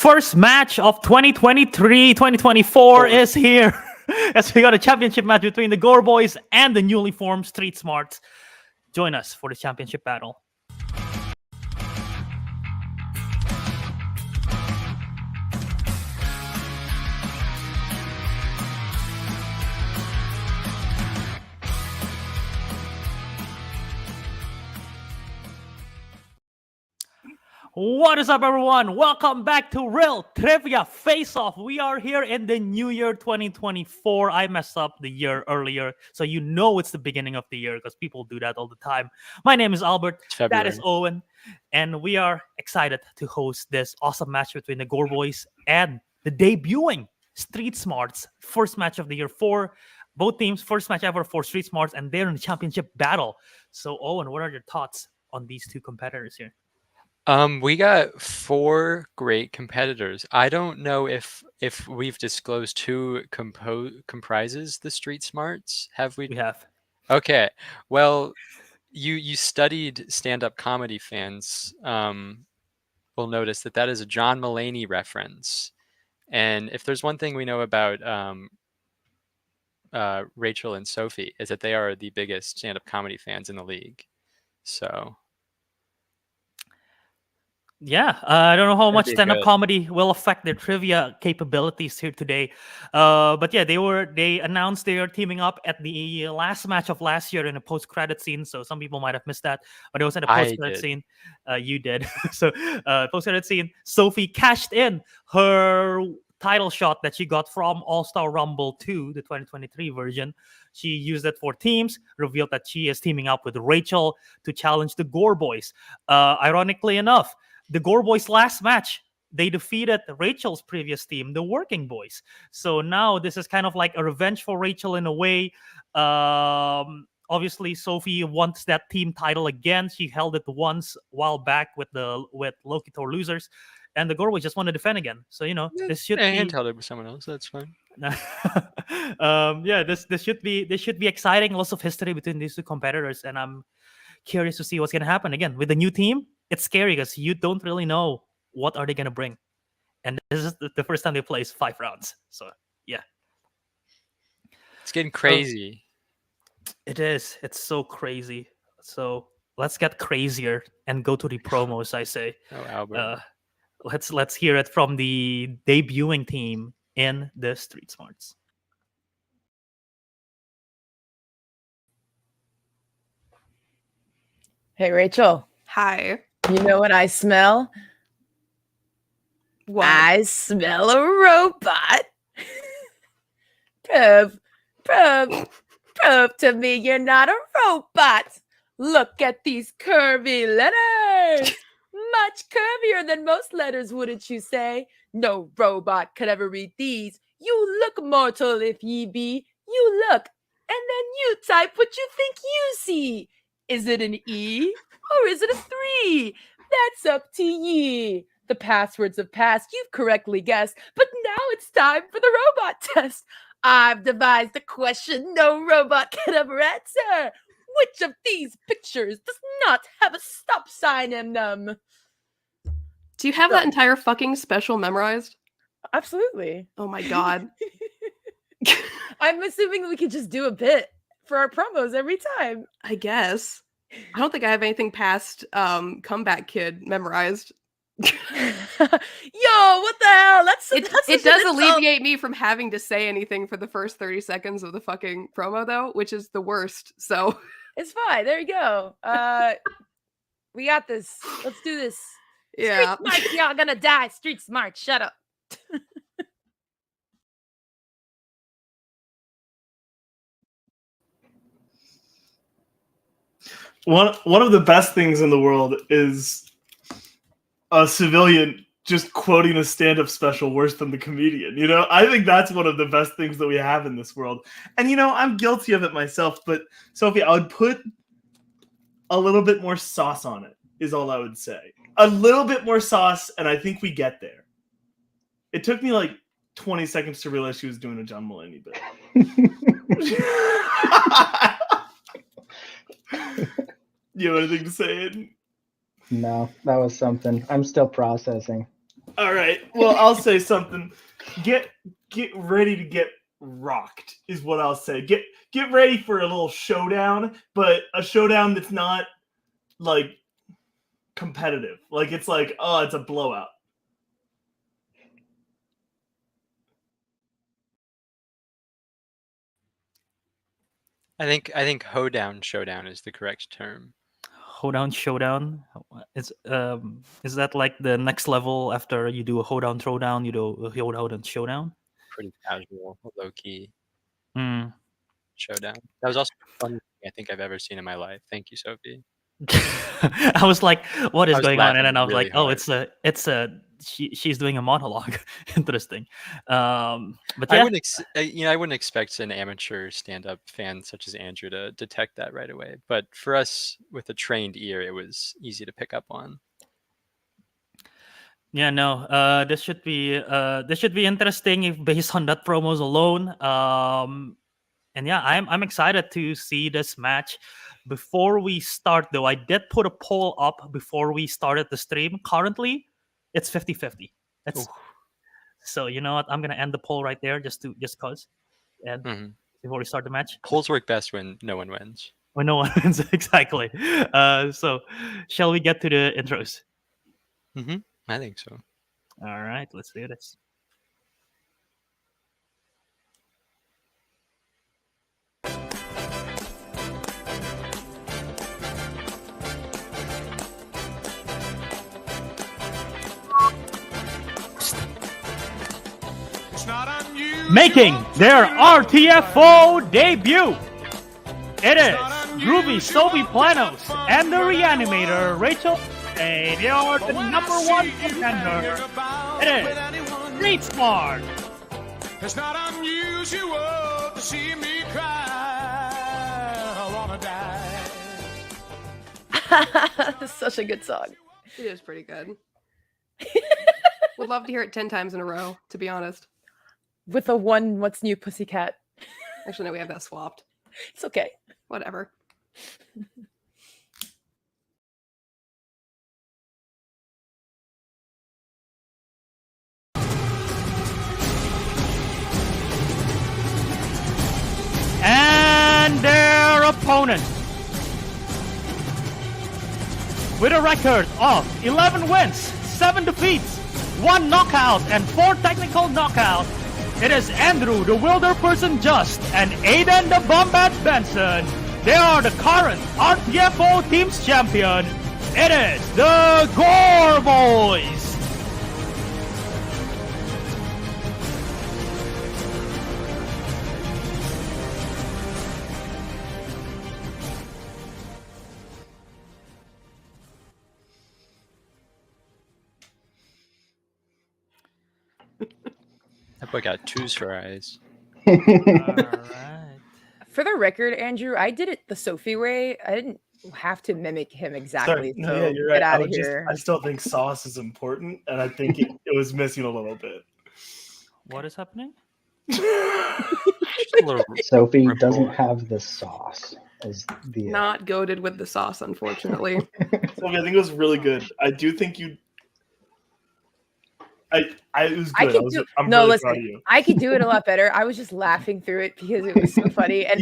First match of 2023-2024 is here. As we got a championship match between the Gorr Boys and the newly formed Street Smarts. Join us for the championship battle. What is up, everyone? Welcome back to Real Trivia Face Off. We are here in the new year 2024. I messed up the year earlier, so you know it's the beginning of the year because people do that all the time. My name is Albert. That is Owen. And we are excited to host this awesome match between the Gorr Boys and the debuting Street Smarts. First match of the year for both teams. First match ever for Street Smarts, and they're in the championship battle. So, Owen, what are your thoughts on these two competitors here? We got 4 great competitors. I don't know if we've disclosed who comprises the Street Smarts. Have we? We have. Okay. Well, you studied stand-up comedy fans. Will notice that is a John Mulaney reference. And if there's one thing we know about Rachel and Sophie, is that they are the biggest stand-up comedy fans in the league. So. Yeah, I don't know how much stand-up comedy will affect their trivia capabilities here today. But yeah, they announced they are teaming up at the last match of last year in a post-credit scene. So some people might have missed that, but it was in a post-credit scene. You did. So post-credit scene, Sophie cashed in her title shot that she got from All-Star Rumble 2, the 2023 version. She used it for teams, revealed that she is teaming up with Rachel to challenge the Gorr Boys. Ironically enough, the Gorr Boys' last match, they defeated Rachel's previous team, the Working Boys. So now this is kind of like a revenge for Rachel in a way. Obviously, Sophie wants that team title again. She held it once a while back with Lokitor losers. And the Gorr Boys just want to defend again. So, you know, this should be... And held it with someone else. That's fine. This should be exciting. Lots of history between these two competitors. And I'm curious to see what's going to happen. Again, with the new team, it's scary because you don't really know what are they going to bring. And this is the first time they play 5 rounds. So, yeah. It's getting crazy. It is. It's so crazy. So, let's get crazier and go to the promos, I say. Oh, Albert. Let's hear it from the debuting team in the Street Smarts. Hey, Rachel. Hi. You know what I smell? What? I smell a robot. Prove to me you're not a robot. Look at these curvy letters. Much curvier than most letters, wouldn't you say? No robot could ever read these. You look mortal if ye be. You look, and then you type what you think you see. Is it an E or is it a 3? That's up to ye. The passwords have passed, you've correctly guessed, but now it's time for the robot test. I've devised a question no robot can ever answer. Which of these pictures does not have a stop sign in them? Do you have that entire fucking special memorized? Absolutely. Oh my god. I'm assuming we could just do a bit for our promos every time. I guess. I don't think I have anything past Comeback Kid memorized. Yo, what the hell? It does alleviate me from having to say anything for the first 30 seconds of the fucking promo, though, which is the worst. So it's fine. There you go. We got this. Let's do this. Yeah. Street Smart, y'all gonna die. Street Smart, shut up. One of the best things in the world is a civilian just quoting a stand-up special worse than the comedian. You know, I think that's one of the best things that we have in this world. And, you know, I'm guilty of it myself, but Sophie, I would put a little bit more sauce on it, is all I would say. A little bit more sauce, and I think we get there. It took me like 20 seconds to realize she was doing a John Mulaney bit. You have anything to say, Aidan? No, that was something. I'm still processing. All right. Well, I'll say something. Get ready to get rocked is what I'll say. Get ready for a little showdown, but a showdown that's not like competitive. Like it's like, oh, it's a blowout. I think hoedown showdown is the correct term. Hoedown showdown. Is that like the next level after you do a hoedown throwdown? You do a hoedown showdown. Pretty casual, low key Hmm. showdown. That was also the funniest thing I think I've ever seen in my life. Thank you, Sophie. I was like, "What is I was going on?" And laughing then I was really like, "Oh, hard. it's a she's doing a monologue." Interesting. But I yeah, wouldn't expect an amateur stand-up fan such as Andrew to detect that right away. But for us with a trained ear, it was easy to pick up on. yeah, no. This should be interesting if based on that promos alone. And yeah, I'm excited to see this match. Before we start, though, I did put a poll up before we started the stream. Currently, it's 50-50. That's so you know what? I'm gonna end the poll right there just cause. And before we start the match, Polls work best when no one wins. when no one wins. Exactly. So shall we get to the intros? I think so. All right, let's do this. Making their RTFO debut, it is Groovy Sophie Planos and the Reanimator Rachel Livesay. They are the number one contender. It is Street Smart. It's not unusual to see me cry. I wanna die. Such a good song. It is pretty good. Would love to hear it 10 times in a row, to be honest. With a one, what's new, Pussycat? Actually, no, we have that swapped. It's okay. Whatever. And their opponent, with a record of 11 wins, 7 defeats, 1 knockout, and 4 technical knockouts, it is Andrew the Wilder Person Just and Aidan the Bombat Benson. They are the current RTFO Team's champion. It is the Gorr Boys. That boy got twos for eyes. All right. For the record, Andrew, I did it the Sophie way. I didn't have to mimic him exactly. Sorry. No, So yeah, you're get right. out of here. I still think sauce is important, and I think it was missing a little bit. What is happening? Sophie doesn't have the sauce. Is the Not goated with the sauce, unfortunately. Sophie, I think it was really good. I do think you. It was I good. could I'm no, really listen. proud of you. I could do it a lot better. I was just laughing through it because it was so funny, and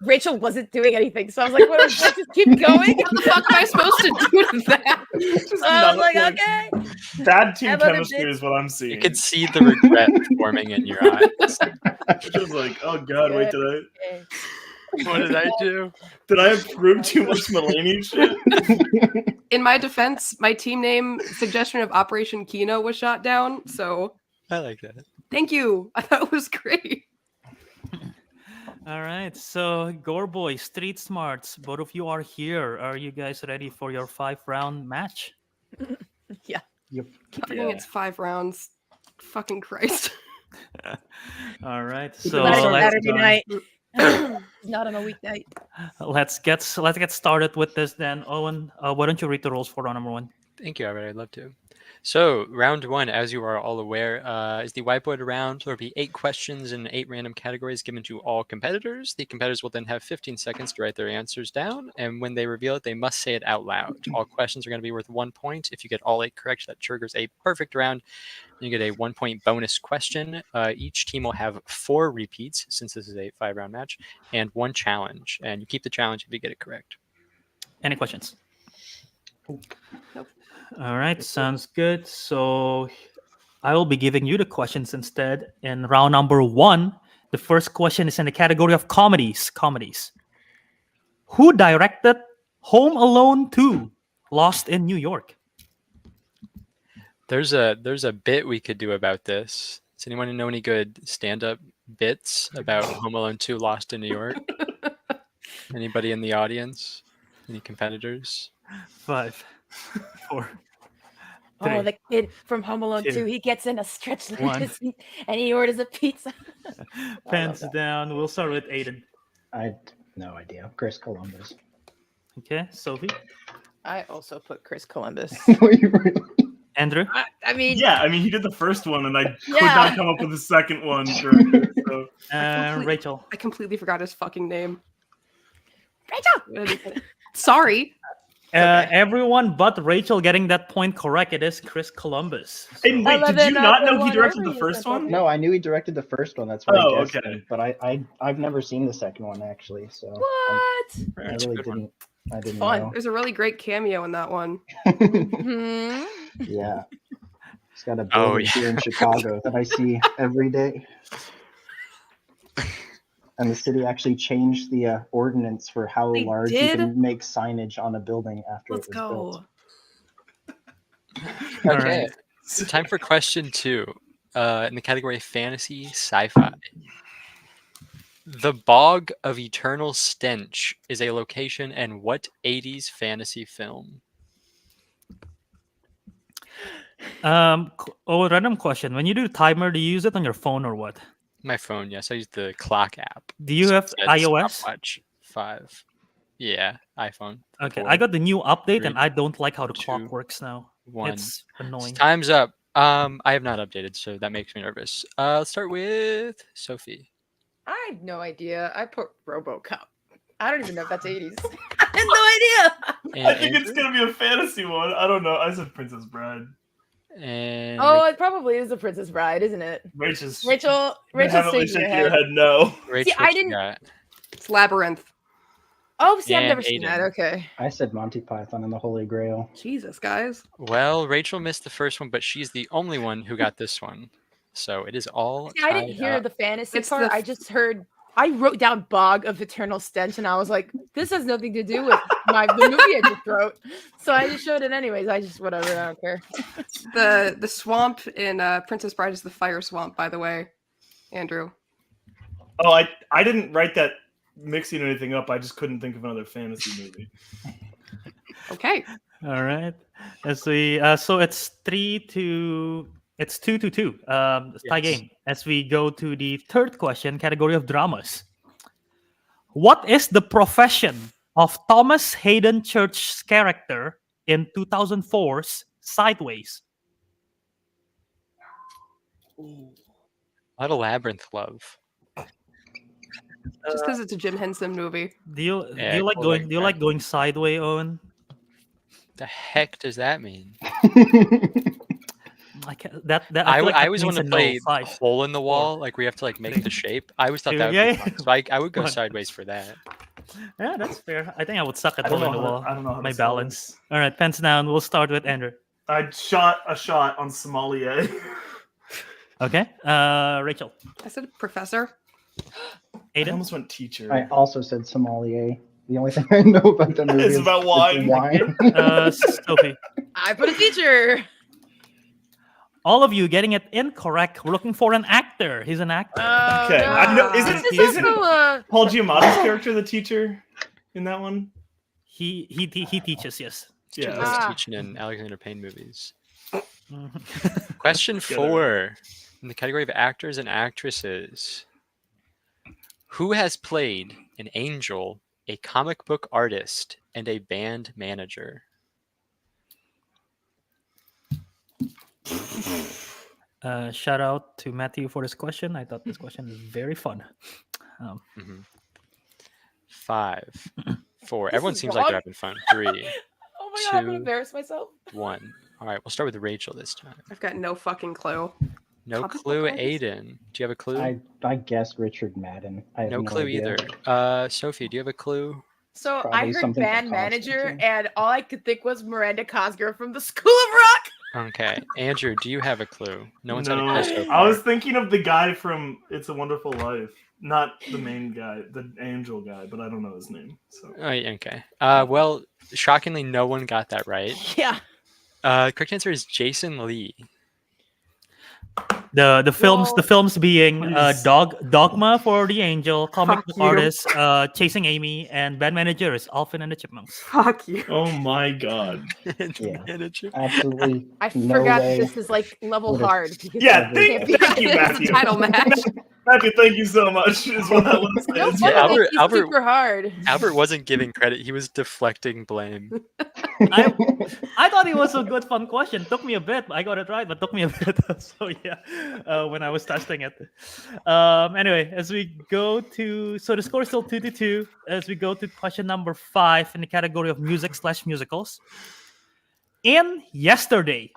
Rachel wasn't doing anything. So I was like, "What? Let's just keep going." What the fuck am I supposed to do with that? So I was like, "Okay." Bad team Have other chemistry bits. is what I'm seeing. You could see the regret forming in your eyes. Just like, oh god, wait, Okay. What did I do? did I approve too much Mulaney shit? In my defense, my team name suggestion of Operation Kino was shot down. So I like that. thank you. I thought it was great. All right, so Gorr Boys, Street Smarts, both of you are here. Are you guys ready for your 5-round match? Yeah. Yep. Keep forgetting it's 5 rounds. Fucking Christ. All right, So so Saturday night. Not on a weeknight. let's get started with this then. Owen, why don't you read the rules for round number 1? Thank you, Albert. I'd love to. So, round one, as you are all aware, is the whiteboard round. There will be 8 questions in 8 random categories given to all competitors. The competitors will then have 15 seconds to write their answers down, and when they reveal it, they must say it out loud. All questions are going to be worth 1 point. If you get all 8 correct, that triggers a perfect round. You get a 1-point bonus question. Each team will have 4 repeats, since this is a 5-round match, and 1 challenge. And you keep the challenge if you get it correct. Any questions? Nope. All right, sounds good. So I will be giving you the questions instead. In round number 1, the first question is in the category of comedies. Who directed Home Alone 2, Lost in New York? There's a bit we could do about this. Does anyone know any good stand-up bits about Home Alone 2 Lost in New York? Anybody in the audience? Any competitors? 5, 4, 3. Oh, the kid from Home Alone 2, 2, he gets in a stretch 1. limousine and he orders a pizza. Pens down. We'll start with Aidan. I have no idea. Chris Columbus. Okay, Sophie. I also put Chris Columbus. Andrew. I mean, Yeah, I mean, he did the first one, and I could Yeah. not come up with the second one. Directed, so. Rachel. I completely forgot his fucking name. Rachel! Sorry. Everyone but Rachel getting that point correct. It is Chris Columbus. And wait, did you not know he directed the first one? No, I knew he directed the first one. That's why I guessed okay. him. But I've never seen the second one actually. So What? I It's a really good one. didn't. I didn't Fun. know. There's a really great cameo in that one. Hmm? Yeah. He's got a building Oh, yeah. here in Chicago that I see every day. And the city actually changed the ordinance for how They large did? you can make signage on a building after Let's it was built. go. Okay, time for question 2. In the category fantasy sci-fi. The Bog of Eternal Stench is a location in what 80s fantasy film? Random question. When you do timer, do you use it on your phone or what? My phone, yes. I use the clock app. Do you have Said iOS? stopwatch 5. Yeah, iPhone. Okay, 4, I got the new update, 3, and I don't like how the 2, clock works now. 1. It's annoying. Time's up. I have not updated, so that makes me nervous. Let's start with Sophie. I have no idea. I put RoboCop. I don't even know if that's 80s. I have no idea. And I think it's Andrew? gonna be a fantasy one. I don't know. I said Princess Bride. And Oh, it probably is The Princess Bride, isn't it? Rachel's Rachel's heavily shaking her shaking your head. head no. Rachel, I what you didn't- got? It's Labyrinth. Oh, see, I've And never seen that. Aiden. Okay. I said Monty Python and the Holy Grail. Jesus, guys. Well, Rachel missed the first one, but she's the only one who got this one. So it is all See, I didn't tied hear up. the fantasy It's part. the- I just heard. I wrote down Bog of Eternal Stench, and I was like, "This has nothing to do with the movie I just wrote." So I just showed it anyways. I just whatever. I don't care. The swamp in Princess Bride is the fire swamp, by the way, Andrew. Oh, I didn't write that mixing anything up. I just couldn't think of another fantasy movie. Okay. All right. As we so it's 2-2. Tie Yes. game. As we go to the third question, category of dramas. What is the profession of Thomas Hayden Church's character in 2004's Sideways? A lot of Labyrinth love. Just because it's a Jim Henson movie. Do you Yeah, like cool, going? like Do you that. like going sideways, Owen? The heck does that mean? That I feel like that always want means to a play no. 5. hole in the wall, like we have to like make the shape. I always thought that would Yeah, be yeah. fun. So I would go Fun. sideways for that. Yeah, that's fair. I think I would suck at I don't hole in the know how wall. to- I don't know how My to spell balance. All right, pens down. We'll start with Andrew. I shot a shot on sommelier. Okay. Rachel. I said professor. I Aiden. almost went teacher. I also said sommelier. The only thing I know about that movie It's is about wine. wine. Sophie. I put a teacher. All of you getting it incorrect. We're looking for an actor. He's an actor. Oh, Okay, no. I know- This isn't- is isn't- also, Paul Giamatti's character the teacher in that one? He teaches. Yes. Yeah. I was Ah. teaching in Alexander Payne movies. Mhm. Question Get it. 4 in the category of actors and actresses. Who has played an angel, a comic book artist, and a band manager? Shout out to Matthew for this question. I thought this question is very fun. Mhm. 5, 4. This Everyone is seems like they're wrong. having fun. 3, Oh my god, I'm gonna 2, embarrass myself. 1. All right, we'll start with Rachel this time. I've got no fucking clue. No Comic book clue, artist? Aidan. Do you have a clue? I guess Richard Madden. I have No clue idea. either. Sophie, do you have a clue? So Probably I heard something from band manager, Constantine. and all I could think was Miranda Cosgrove from the School of Rock. Okay, Andrew, do you have a clue? No one's had a clue so I far. was thinking of the guy from It's a Wonderful Life, not the main guy, the angel guy, but I don't know his name. So Oh, yeah, okay. Well, shockingly, no one got that right. Yeah. Correct answer is Jason Lee. The films being Please. Dogma for the Angel, comic Fuck book you. artist, Chasing Amy, and band manager is Alvin and the Chipmunks. Fuck you. oh my god. Yeah. Manager. Absolutely. I no forgot way. this is like level Would it- hard. Because Yeah, Every thank day. you, It's a Matthew. title match. Matthew, thank you so much. Is what that was. no Yeah, fun, Albert- it's Albert- super hard. Albert wasn't giving credit; he was deflecting blame. I thought it was a good fun question. Took me a bit. I got it right, but took me a bit. So yeah, when I was testing it. Anyway, as we go to the score is still 2-2. As we go to question number 5 in the category of music/musicals. In Yesterday,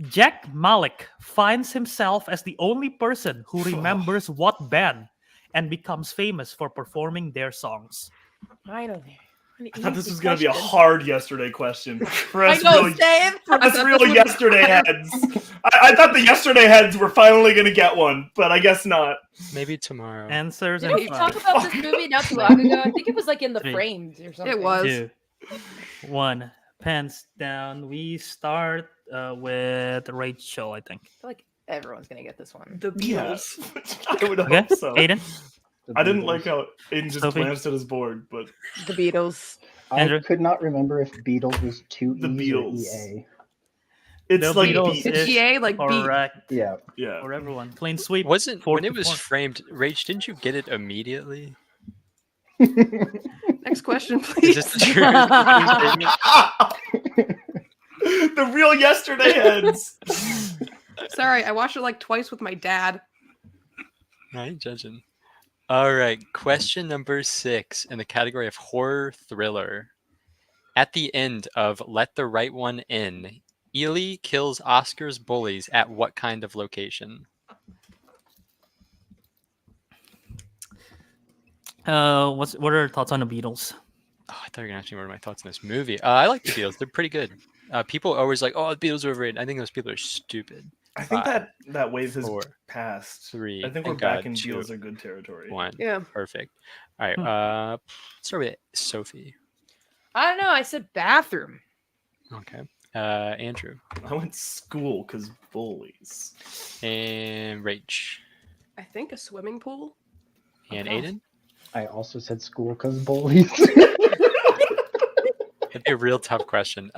Jack Malik finds himself as the only person who remembers what band and becomes famous for performing their songs. Finally. I thought this was going to be a hard yesterday question. For I us know, real, same. for us real yesterday heads. I thought the yesterday heads were finally going to get one, but I guess not. Maybe tomorrow. Answers Didn't we in talk 5, about this movie not too long ago? I think it was like in the 3. frames or something. It was. 2, 1. Pens down. We start with Rachel, I think. I feel like everyone's gonna get this one. The Beatles. Yes. I would Okay, hope so. Aiden. The I didn't Beatles. like how Aiden just Sophie? glanced at his board, but The Beatles. Andrew? I could not remember if Beatles was 2 The E's or Beatles. EA. it's The like Beatles beat. It's is GA like beat. correct Yeah. Yeah. for everyone. Clean sweep. Wasn't Four when to it was four. framed, Rach? Didn't you get it immediately? Next question, Is please. this the truth? The real yesterday heads. Sorry, I watched it like twice with my dad. I ain't judging. All right, question number 6 in the category of horror thriller. At the end of Let the Right One In, Ely kills Oscar's bullies at what kind of location? What are your thoughts on the Beatles? Oh, I thought you were gonna ask me what are my thoughts on this movie. I like the Beatles; they're pretty good. People are always like, "Oh, the Beatles are overrated." I think those people are stupid. I think 5, that wave has 4, passed. 3. I think we're thank God, back in 2, Beatles are good territory. 1. Yeah. Perfect. All right. Let's start with Sophie. I don't know. I said bathroom. Okay. Andrew I went school because bullies. and Rach I think a swimming pool. and Okay. Aiden. I also said school because bullies. That'd be a real tough question.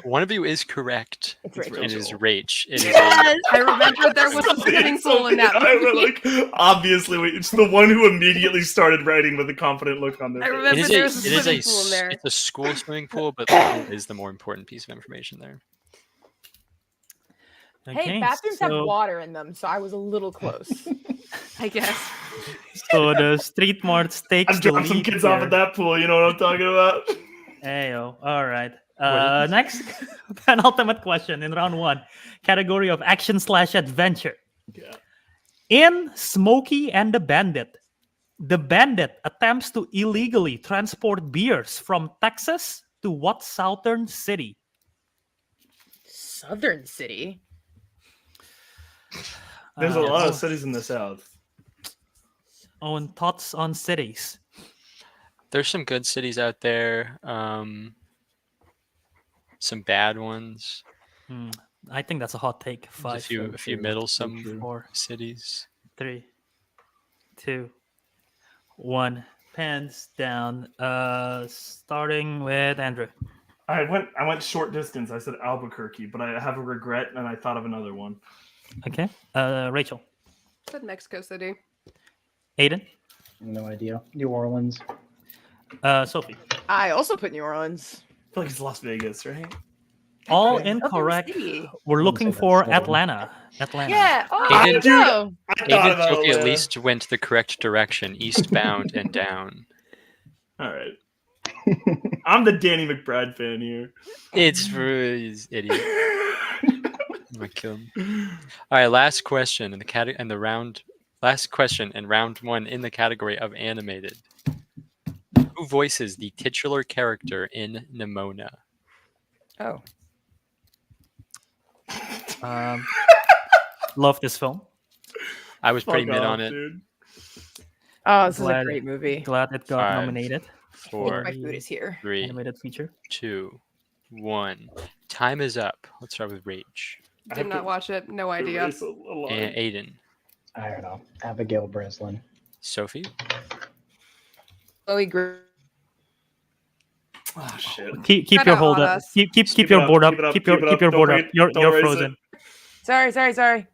One of you is correct. It's It's Rachel. It is Rachel. Rach. It is Yes. I remembered there was a swimming pool in that I movie. went like, obviously, it's the one who immediately started writing with a confident look on their I face. remember It is there a, was a it is swimming a pool in there. it's a school swimming pool, but the pool is the more important piece of information there. Hey, bathrooms have water in them, so I was a little close. I guess. So the street marts takes I the dropped some lead kids off here. at that pool. You know what I'm talking about? Ayo. All right. What Next, penultimate question in round 1, category of action/adventure. Yeah. In Smokey and the Bandit attempts to illegally transport beers from Texas to what southern city? Southern City. There's a lot Uh, of cities in the South. Own thoughts on cities. There's some good cities out there. Some bad ones. I think that's a hot take. There's 5, a few true. middlesome true. 4, cities. 3, 2, 1. Pens down. Starting with Andrew. I went short distance. I said Albuquerque, but I have a regret, and I thought of another one. Okay. Rachel. Said Mexico City. Aiden. No idea. New Orleans. Sophie. I also put New Orleans. I feel like it's Las Vegas, right? All Oklahoma incorrect. City. We're I'm looking gonna say for that's Southern. Atlanta. Atlanta. Yeah. Oh, Aidan- there you go. I thought Aidan about Sophie at Atlanta. least went the correct direction, eastbound and down. All right. I'm the Danny McBride fan here. It's for he's idiot. I'm gonna kill him. All right, last question in the round. Last question in round 1 in the category of animated. Who voices the titular character in Nimona? Oh. Love this film. I was pretty Fuck mid off, on it. dude. Oh, this is a Glad- great movie. Glad it got 5, nominated. I think 4, my food is here. 3, Animated feature. 2, 1. Time is up. Let's start with Rach I Did have not to watch it. No idea. erase a line. and Aidan. I don't know. Abigail Breslin. Sophie. Chloe Grace. Oh shit. Keep Cut your out hold on up. us. Keep Keep your it up, board up. keep it up, Keep keep it your up. Don't board up. wait, You're don't erase frozen. Sorry.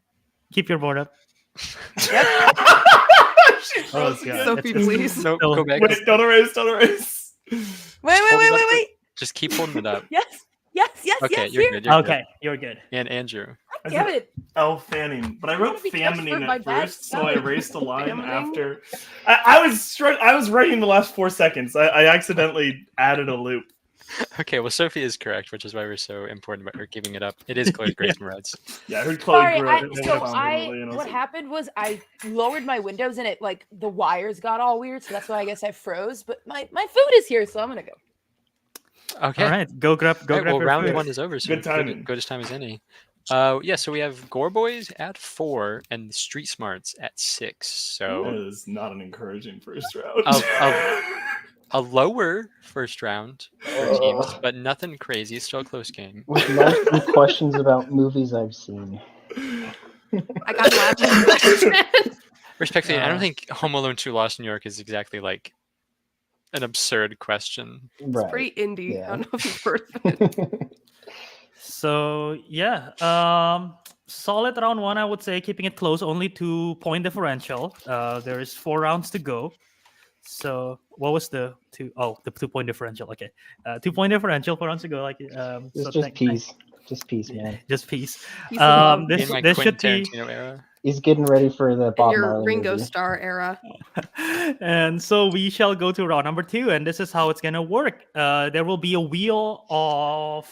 Keep your board up. She's Oh, frozen God. again. Sophie, It's- please. No, Still- go back. Wait, don't erase. Wait. Just keep holding it up. Yes. Okay, Yes. you're here. good. You're Okay, you're good. good. And Andrew. Damn it. Elle Fanning, but I wrote gotta be careful famining with my at bad first, so I spelling. erased a line Famining? after. I was writing the last 4 seconds. I accidentally added a loop. Okay, well, Sophie is correct, which is why we're so important about her giving it up. It is Chloe Grace Moretz. Yeah, I heard Chloe Sorry, Grace. what happened was I lowered my windows and it like the wires got all weird, so that's why I guess I froze. But my food is here, so I'm gonna go. Okay. All right, go grab. All right, well, your round food. 1 is over, so Good timing. good as time as any. Yeah, so we have Gorr Boys at 4 and Street Smarts at 6. That So is not an encouraging first round. a lower first round for teams, but nothing crazy. It's still a close game. With mostly questions about movies I've seen. I got laughing. Respectfully, I don't Uh, think Home Alone 2 Lost in New York is exactly like an absurd question. Right. Pretty indie. Yeah. I don't know if you've heard of it. So yeah, solid round 1. I would say keeping it close, only 2-point differential. There is 4 rounds to go. So what was the 2? Oh, the 2-point differential. Okay, 2-point differential, 4 rounds to go. Like It's so just peace. Just peace, man. Just peace. Piece of love. This In my this should Quentin be. Tarantino era. He's getting ready for the In Bob your Marley Ringo movie. Starr era. And so we shall go to round number 2, and this is how it's gonna work. There will be a wheel of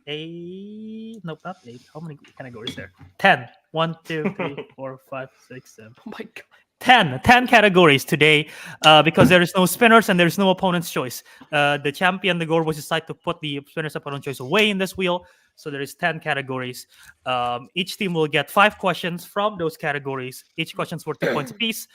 nope, not 8. How many categories there? 10. 1, 2, 3, 4, 5, 6, 7. Oh my god. 10 categories today, because there is no spinners and there is no opponent's choice. The champion, the Gorr Boys, decide to put the spinners opponent choice away in this wheel. So there is 10 categories. Each team will get 5 questions from those categories. Each question's worth 2 points apiece.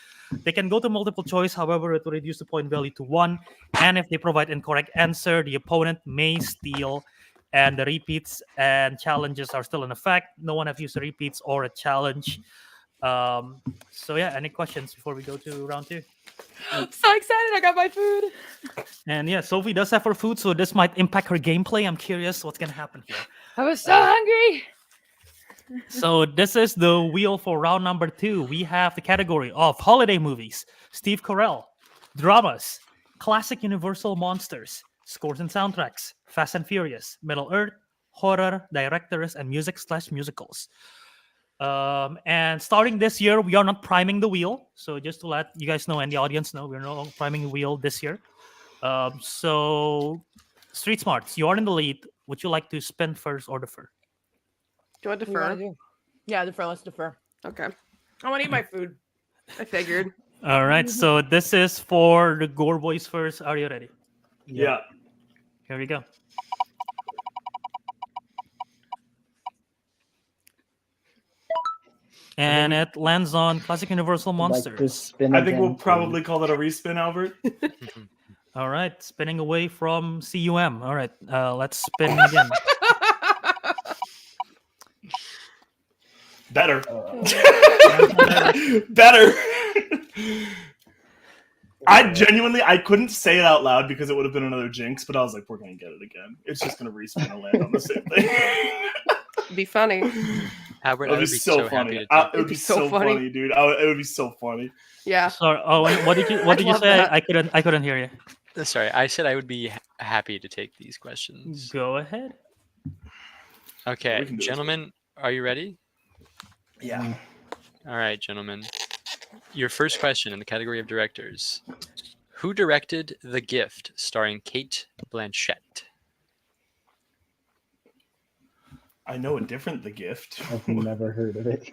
They can go to multiple choice. However, it will reduce the point value to 1. And if they provide incorrect answer, the opponent may steal. And the repeats and challenges are still in effect. No one have used the repeats or a challenge. So yeah, any questions before we go to round 2? I'm so excited! I got my food. And yeah, Sophie does have her food, so this might impact her gameplay. I'm curious what's gonna happen here. I was so hungry. So this is the wheel for round number 2. We have the category of holiday movies, Steve Carell, dramas, classic Universal monsters, scores and soundtracks, Fast and Furious, Middle Earth, horror, directors, and music/musicals. And starting this year, we are not priming the wheel. So just to let you guys know and the audience know, we're not priming the wheel this year. So Street Smarts, you are in the lead. Would you like to spin first or defer? Do I What do you wanna defer? do? Yeah, defer. Let's defer. Okay. I want to eat my food. I figured. All right. So this is for the Gorr Boys first. Are you ready? Yeah. Here we go. And it lands on classic Universal Like to monsters. spin I think we'll again, probably call that a respin, Albert. All right, spinning away from CUM. All right, let's spin again. Better. please. Better. I couldn't say it out loud because it would have been another jinx, but I was like, we're gonna get it again. It's just gonna respin and land on the same thing. It'd be funny. Albert, It I would would be be so so happy funny. to take It would be so funny, dude. It would be so funny. Yeah. Sorry. Oh, and what did you I say? love that. I couldn't hear you. Sorry, I said I would be happy to take these questions. Go ahead. Okay, We can do it. gentlemen, are you ready? Yeah. All right, gentlemen. Your first question in the category of directors. Who directed The Gift, starring Kate Blanchett? I know a different The Gift. I've never heard of it.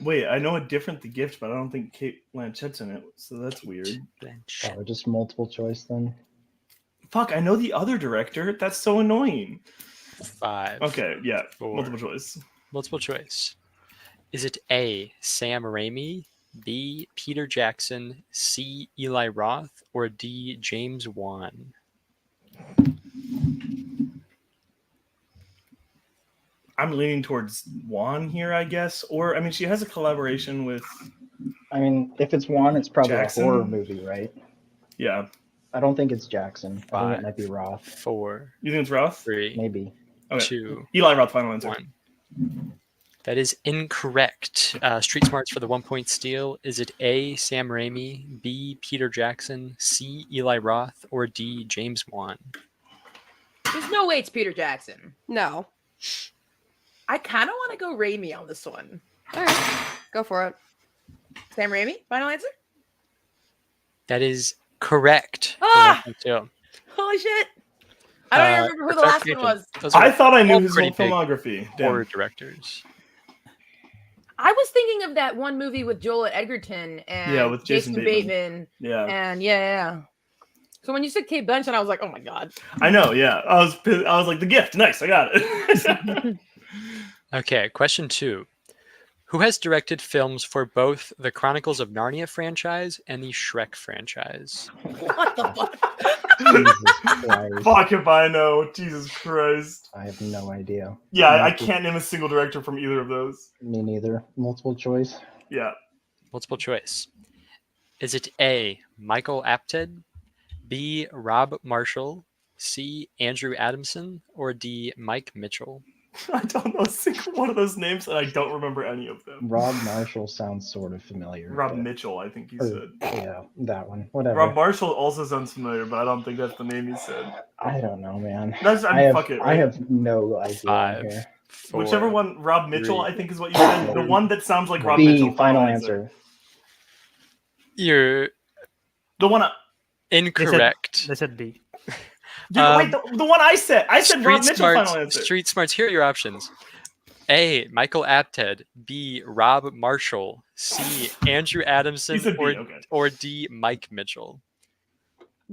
Wait, I know a different The Gift, but I don't think Kate Blanchett's in it, so that's weird. Blanchett. Probably just multiple choice then. Fuck, I know the other director. That's so annoying. 5. Okay, yeah, 4. multiple choice. Multiple choice. Is it A, Sam Raimi, B, Peter Jackson, C, Eli Roth, or D, James Wan? I'm leaning towards Juan here, I guess. Or, I mean, she has a collaboration with... I mean, if it's one, it's probably Jackson? a horror movie, right? Yeah. I don't think it's Jackson. I think 5, it might be Roth. 4, You think it's Roth? 3, Maybe. Okay. 2, Eli Roth, final answer. 1. That is incorrect. Street Smarts for the 1 point steal. Is it A, Sam Raimi, B, Peter Jackson, C, Eli Roth, or D, James Wan? There's no way it's Peter Jackson. No. I kind of want to go Raimi on this one. All right. Go for it. Sam Raimi, final answer? That is correct. Ah! For 1 point steal. Holy shit. I don't even remember who the last one was. Those are I thought I knew all his whole pretty big filmography. horror Damn. directors. I was thinking of that one movie with Joel Edgerton and Yeah, with Jason Bateman. Yeah. And yeah. So when you said Kate Blanchett, I was like, oh my God. I know, yeah. I was like, The Gift. Nice, I got it. Okay, question 2. Who has directed films for both the Chronicles of Narnia franchise and the Shrek franchise? What the fuck? Jesus Christ. Fuck if I know. Jesus Christ. I have no idea. Yeah, I Multiple- can't name a single director from either of those. Me neither. Multiple choice. Yeah. Multiple choice. Is it A, Michael Apted, B, Rob Marshall, C, Andrew Adamson, or D, Mike Mitchell? I don't know a single one of those names, and I don't remember any of them. Rob Marshall sounds sort of familiar. Rob but- Mitchell, I think he or- said. Yeah, that one. Whatever. Rob Marshall also sounds familiar, but I don't think that's the name he said. I don't know, man. That's, I mean, fuck it. I Right? have no idea 5, here. 4, Whichever one, Rob Mitchell, 3. I think is what you said. The one that sounds like Rob B, Mitchell. final answer. You're The one. incorrect. They said B. Dude, wait, the one I said. I said Rob Mitchell. Final answer. Street Smarts, here are your options. A, Michael Apted, B, Rob Marshall, C, Andrew Adamson, He said B, or, okay. or D, Mike Mitchell.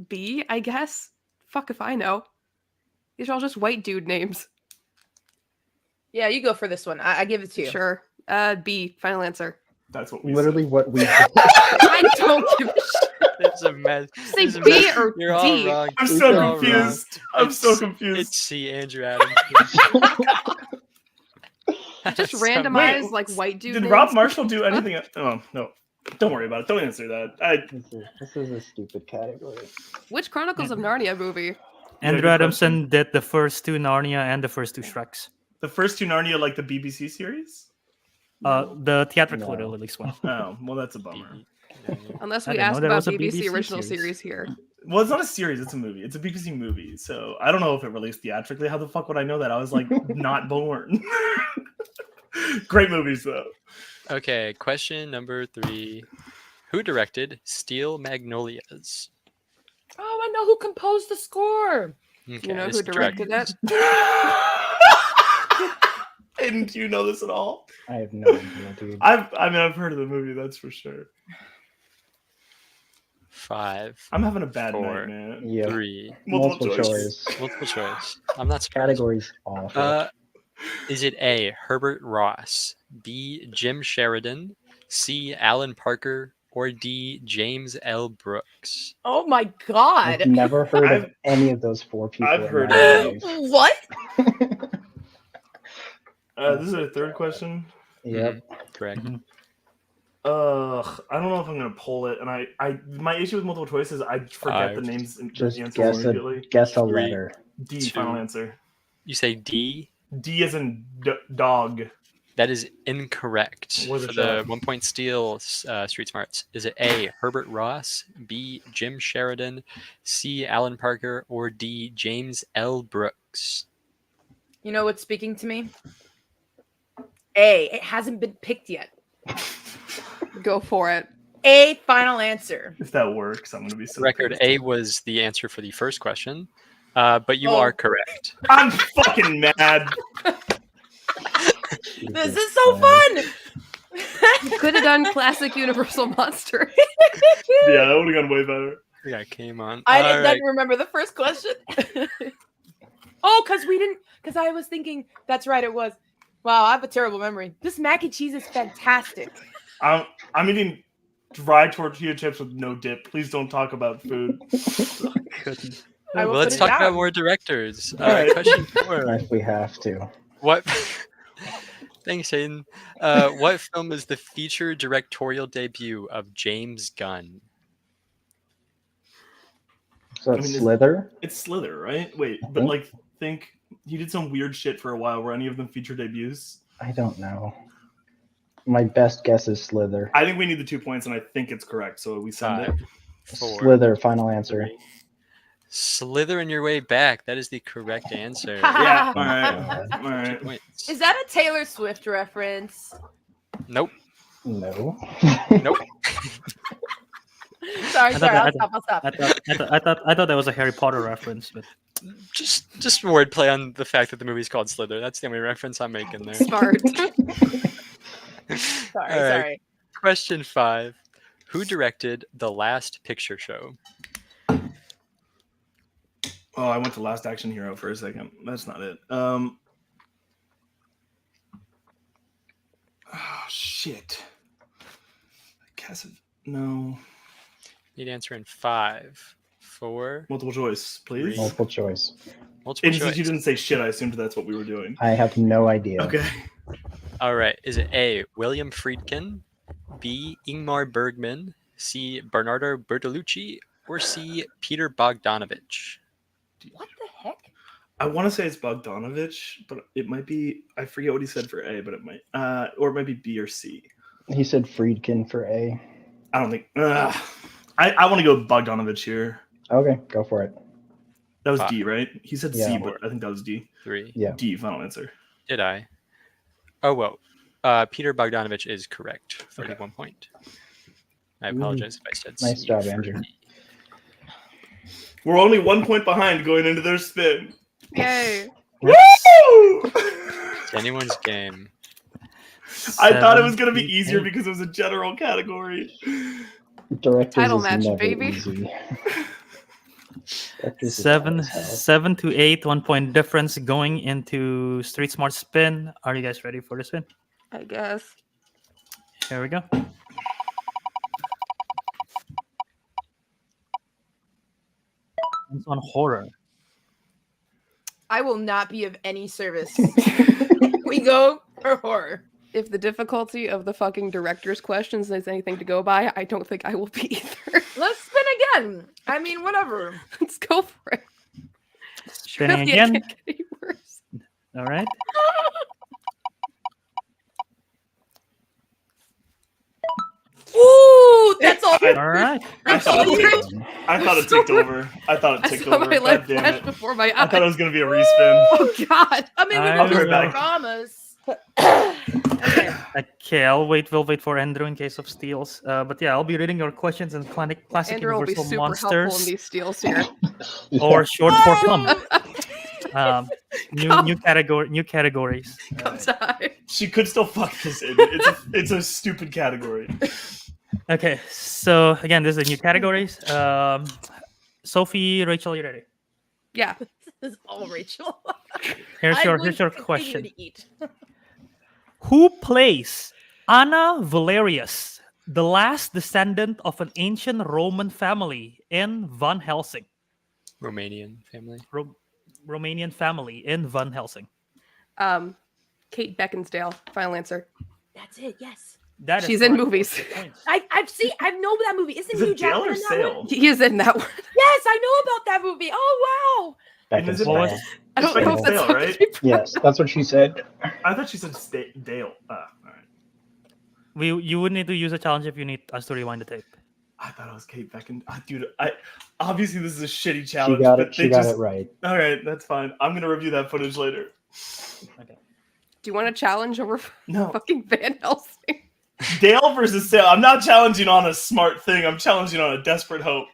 B, I guess. Fuck if I know. These are all just white dude names. Yeah, you go for this one. I give it to you. Sure. B, final answer. That's what we Literally said. what we I don't give a shit. It's a mess. Say It's a B mess. or You're all D. wrong. I'm You're so all confused. I'm so It's confused. C, Andrew Adamson. Just So- randomize Wait, like white dude Did names. Rob Marshall do anything? Oh no! Don't worry about it. Don't answer that. This is a stupid category. Which Chronicles of Narnia movie? Andrew good Adamson did the first 2 Narnia and the first 2 Shreks. The first 2 Narnia, like the BBC series. The theatrical No. release one. Oh well, that's a bummer. Unless I we didn't know ask there about was a BBC, BBC original series. series here. Well, it's not a series; it's a movie. It's a BBC movie, so I don't know if it released theatrically. How the fuck would I know that? I was like not born. Great movies though. Okay, question number 3. Who directed Steel Magnolias? Oh, I know who composed the score. Okay, You know this who directed it? Didn't you know this at all? I have no idea, dude. I've heard of the movie. That's for sure. 5, I'm having a bad 4, night, man. Yeah. 3. Multiple choice. Multiple choice. I'm not surprised. Categories awful. Is it A, Herbert Ross, B, Jim Sheridan, C, Alan Parker, or D, James L. Brooks? Oh my God. I've never heard of I've- any of those 4 people. I've in heard my of- life. What? This is a third question. Yep. Correct. I don't know if I'm gonna pull it, and I my issue with multiple choice is I forget 5. the names and Just the answers guess immediately. Guess a 3. letter. D, 2. final answer. You say D? D as in dog. That is incorrect. Worth a For the shot. 1 point steal, Street Smarts. Is it A, Herbert Ross, B, Jim Sheridan, C, Alan Parker, or D, James L. Brooks? You know what's speaking to me? A. It hasn't been picked yet. Go for it. A. Final answer. If that works, I'm gonna be so. Record pissed. A was the answer for the first question, but you are correct. I'm fucking mad. This is so fun. You could have done classic Universal Monster. Yeah, that would have gone way better. Yeah, came on. I All didn't right. remember the first question. Oh, because I was thinking, that's right, it was. Wow, I have a terrible memory. This mac and cheese is fantastic. I'm eating dry tortilla chips with no dip. Please don't talk about food. Goodness. I will Well, let's put it talk about down. more directors. All right. Question 4. If we have to. What? Thanks, Aidan. What film is the feature directorial debut of James Gunn? So I it's mean, Slither. It's Slither, right? Wait, I but think- like, think he did some weird shit for a while. Were any of them feature debuts? I don't know. My best guess is Slither. I think we need the 2 points, and I think it's correct. So we send it. 5, 4, Slither, final answer. 3. Slither in your way back. That is the correct answer. Yeah. All right. All 2 right. points. Is that a Taylor Swift reference? Nope. No. Nope. Sorry, I thought I'll that- stop. I thought that was a Harry Potter reference, but Just wordplay on the fact that the movie's called Slither. That's the only reference I'm making there. Smart. Sorry, All right. sorry. Question 5. Who directed The Last Picture Show? Oh, I went to Last Action Hero for a second. That's not it. Oh shit. No. Need to answer in 5, 4, Multiple choice, please. Multiple choice. multiple And since choice. you didn't say shit, I assumed that's what we were doing. I have no idea. Okay. All right. Is it A, William Friedkin, B, Ingmar Bergman, C, Bernardo Bertolucci, or C, Peter Bogdanovich? What the heck? I want to say it's Bogdanovich, but it might be. I forget what he said for A, but it might, or it might be B or C. He said Friedkin for A. I don't think. I want to go Bogdanovich here. Okay, go for it. That was 5, D, right? He said C, Yeah. but I think that was D. 3. Yeah. D, final answer. Did I? Oh, well. Peter Bogdanovich is correct. 31 point. I apologize if I said Nice C job, for Andrew. D. We're only 1 point behind going into their spin. Yay. Woo! It's anyone's game. I thought it was going to be 7, easier 8. because it was a general category. Directors Title is match, never baby. easy. Directors is Seven, hard as hell. 7 to 8, 1 point difference going into Street Smart Spin. Are you guys ready for the spin? I guess. Here we go. It's on horror. I will not be of any service. We go for horror. If the difficulty of the fucking director's questions is anything to go by, I don't think I will be either. Let's spin again. I mean, whatever. Let's go for it. Spinning Really, it again. can't get any worse. All right. Ooh, that's all. All right. I thought it ticked over. I thought it I ticked saw over. my life God damn flash it. before my I thought it eyes. was going to be a respin. Oh god. I mean, we I'll can be use right back. dramas. Okay. Okay, we'll wait for Andrew in case of steals. But yeah, I'll be reading your questions in classic Andrew will be Universal super helpful in monsters these steals here. or short for fun. Oh, New categories. Come die. She could still fuck this in. It's a stupid category. Okay, so again, this is the new categories. Sophie, Rachel, you ready? Yeah. This is all Rachel. Here's I your would continue question. to eat. Who plays Anna Valerius, the last descendant of an ancient Roman family in Van Helsing? Romanian family. Romanian family in Van Helsing. Kate Beckinsdale. Final answer. That's it. Yes. That is She's in correct. movies. Points. I know that movie. Isn't Is Hugh it Dale Jackman or in that Sale? one? He is in that one. Yes, I know about that movie. Oh Back in Is it style. What was- I don't It's know if that's Beckinsale, how right? Yes, that's what she said. I thought she said Dale. All right. You would need to use a challenge if you need us to rewind the tape. I thought it was Kate Beckin. Dude, obviously this is a shitty She challenge. got but it. they She got just- it right. All right, that's fine. I'm gonna review that footage later. Okay. Do you want to challenge over No. fucking Van Helsing? Dale versus Sale. I'm not challenging on a smart thing. I'm challenging on a desperate hope.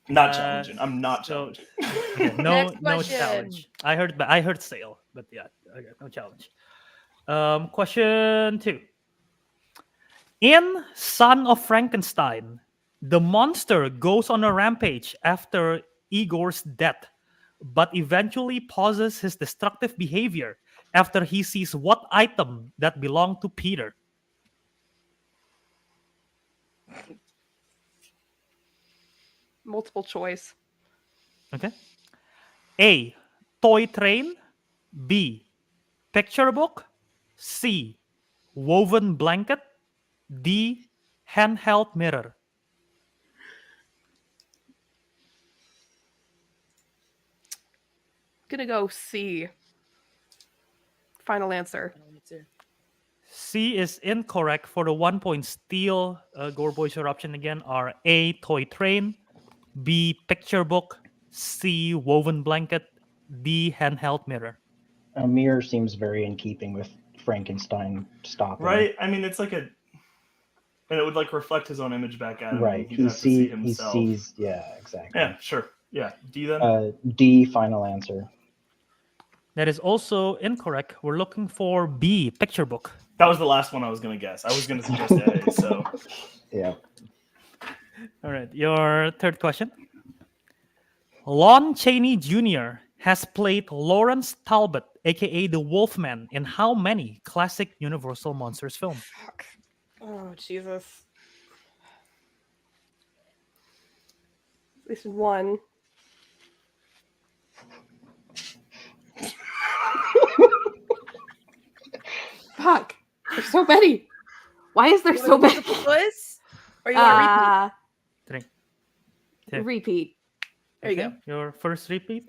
Not challenging. I'm not challenging. Okay, Next no question. challenge. I heard Sale, but yeah, okay, no challenge. Question 2. In Son of Frankenstein, the monster goes on a rampage after Igor's death, but eventually pauses his destructive behavior after he sees what item that belonged to Peter. Multiple choice. Okay. A. Toy train. B. Picture book. C. Woven blanket. D. Handheld mirror. Gonna go C. Final answer. C is incorrect. For the 1 point steal, Gorr Boys, your option again are A. Toy train. B. Picture book. C. Woven blanket. D. Handheld mirror. A mirror seems very in keeping with Frankenstein stopping. Right? I mean, it's like and it would like reflect his own image back at him. Right. He'd have to see himself. He sees. Yeah, exactly. Yeah, sure. Yeah. D then? D. Final answer. That is also incorrect. We're looking for B. Picture book. That was the last one I was going to guess. I was going to suggest A, so. Yeah. All right. Your third question. Lon Chaney Jr. has played Lawrence Talbot, aka the Wolfman, in how many classic Universal Monsters films? Fuck. Oh, Jesus. At least one. Fuck. There's so many. Why is there so many? Multiple choice? Or you want to repeat? 3. Okay. Repeat. There you go. Your first repeat.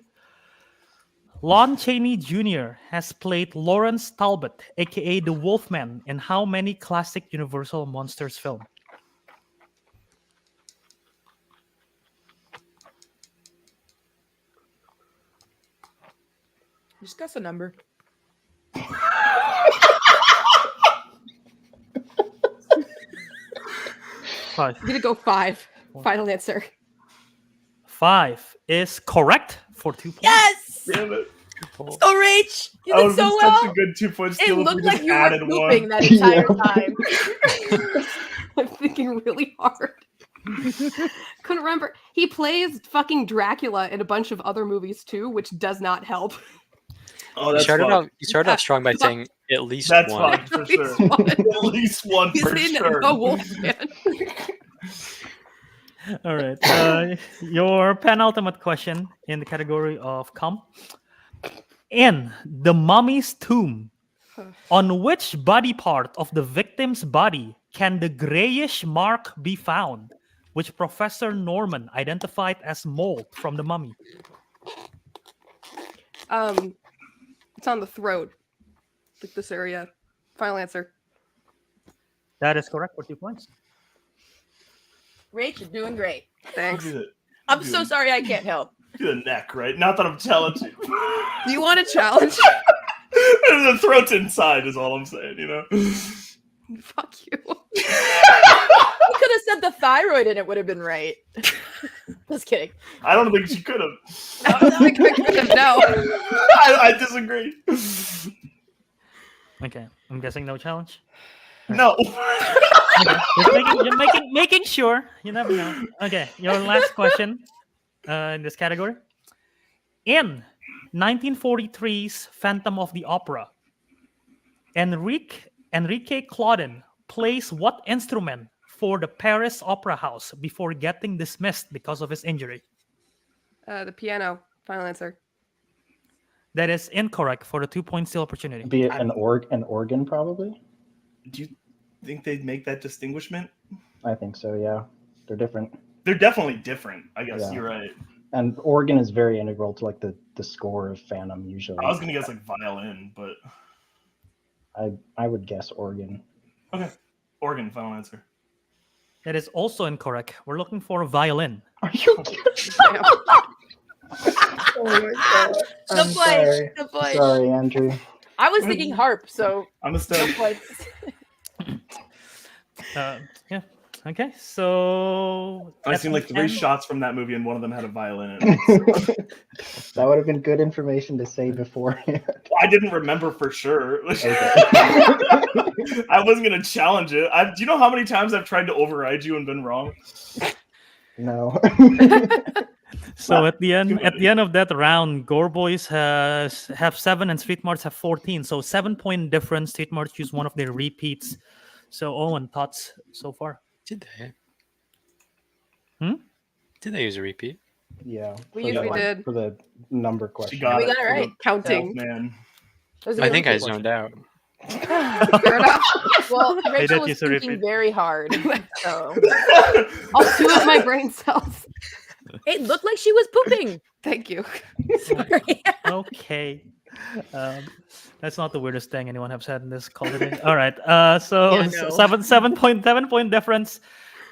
Lon Chaney Jr. has played Lawrence Talbot, aka the Wolfman, in how many classic Universal Monsters film? Just guess a number. Five. I'm gonna go 5. Final answer. 5 is correct for 2 points. Yes! Damn it. Let's go, Rach! You That did would so be well! such a good 2 point It steal if we looked just like you were added pooping one. that entire Yeah. time. I'm thinking really hard. Couldn't remember. He plays fucking Dracula in a bunch of other movies too, which does not help. Oh, You that's started fucked. off strong by saying at least That's one. fucked for At sure. least one. At least one He's for in sure. The Wolfman. All right. Your penultimate question in the category of com. In The Mummy's Tomb, on which body part of the victim's body can the grayish mark be found, which Professor Norman identified as mold from the mummy? It's on the throat. Like this area. Final answer. That is correct for 2 points. Rach, you're doing great. Thanks. Do I'm so sorry I can't help. the neck, right? Not that I'm challenging. Do you want a challenge? The throat's inside is all I'm saying, you know? Fuck you. You could have said the thyroid and it would have been right. Just kidding. I don't think she could have. I could have no. I disagree. Okay, I'm guessing no challenge. No. Okay. Just making sure. You never know. Okay, your last question in this category. In 1943's Phantom of the Opera, Enrique Claudin plays what instrument for the Paris Opera House before getting dismissed because of his injury? The piano. Final answer. That is incorrect for the 2 point steal opportunity. Be it an organ, probably. Do you think they'd make that distinguishment? I think so. Yeah, they're different. They're definitely different. I guess Yeah. you're right. And organ is very integral to like the score of Phantom usually. I was gonna guess like violin, but I would guess organ. okay. Organ, final answer. That is also incorrect. We're looking for a violin. Are you kidding? Damn. Oh my god. No I'm points. sorry. No points. Sorry, Andrew. I was thinking harp, so I'm a no stud. points. Yeah. Okay. So I at seen the like 3 end- shots from that movie, and one of them had a violin in it. That would have been good information to say beforehand. I didn't remember for sure. Okay. I wasn't gonna challenge it. Do you know how many times I've tried to override you and been wrong? No. So at the Too end of that round, Gorr Boys have 7 and Street Marts have 14. So 7-point difference. Street Marts use one of their repeats. So Owen, thoughts so far? Did they? Hmm? Did they use a repeat? Yeah. We for usually the- did. for the number She question. got We it. got it right. Counting. Man. That was a I good think I repeat. zoned out. Fair enough. Well, did Rachel was use a thinking repeat. very hard. So All 2 of my brain cells. it looked like she was pooping. Thank you. Sorry. Okay. That's not the weirdest thing anyone has said in this call today. All right. So Yeah, no. 7 point difference.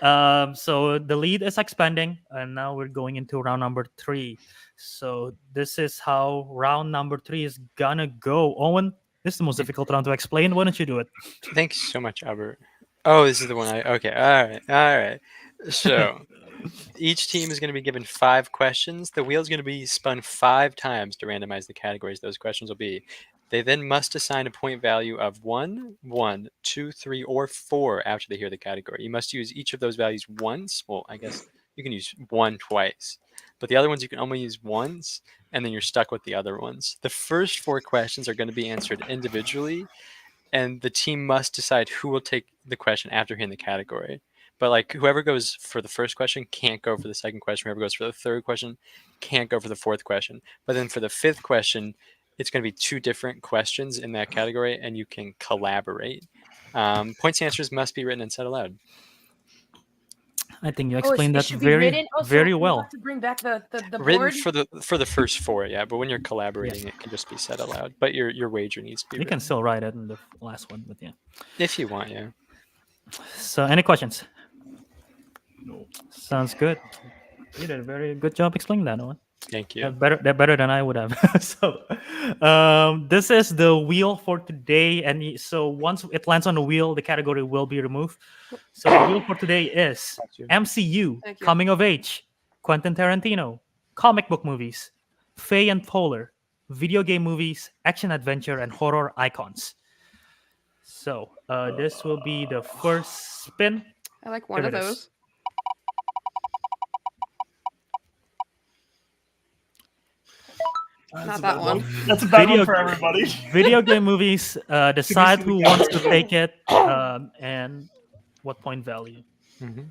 So the lead is expanding, and now we're going into round number 3. So this is how round number 3 is gonna go. Owen, this is the most difficult round to explain. Why don't you do it? Thanks so much, Albert. Oh, this is the one okay. All right. So each team is going to be given 5 questions. The wheel is going to be spun 5 times to randomize the categories those questions will be. They then must assign a point value of 1, 1, 2, 3, or 4 after they hear the category. You must use each of those values once. Well, I guess you can use 1 twice, but the other ones you can only use once, and then you're stuck with the other ones. The first 4 questions are going to be answered individually, and the team must decide who will take the question after hearing the category. But like whoever goes for the first question can't go for the second question. Whoever goes for the third question can't go for the fourth question. But then for the 5th question, it's going to be 2 different questions in that category, and you can collaborate. Points and answers must be written and said aloud. I think you Oh, explained it that should be very, written. Oh, so very we well. have to bring back the Written board. for the first 4, yeah. But when you're collaborating, it can just be said aloud. But your wager needs to be You can written. still write it in the last one, but yeah. If you want, yeah. So any questions? No. Sounds good. You did a very good job explaining that, Owen. Thank you. They're better than I would have. So, this is the wheel for today, and so once it lands on the wheel, the category will be removed. So the wheel for today is MCU, Thank you. coming of age, Quentin Tarantino, comic book movies, Faye and Polar, video game movies, action adventure, and horror icons. So this will be the first spin. I like one Here of it is. those. That's Not a that bad one. That's a bad Video- one for everybody. Video game movies, decide see who the wants to category. take it, and what point value. Mm-hmm.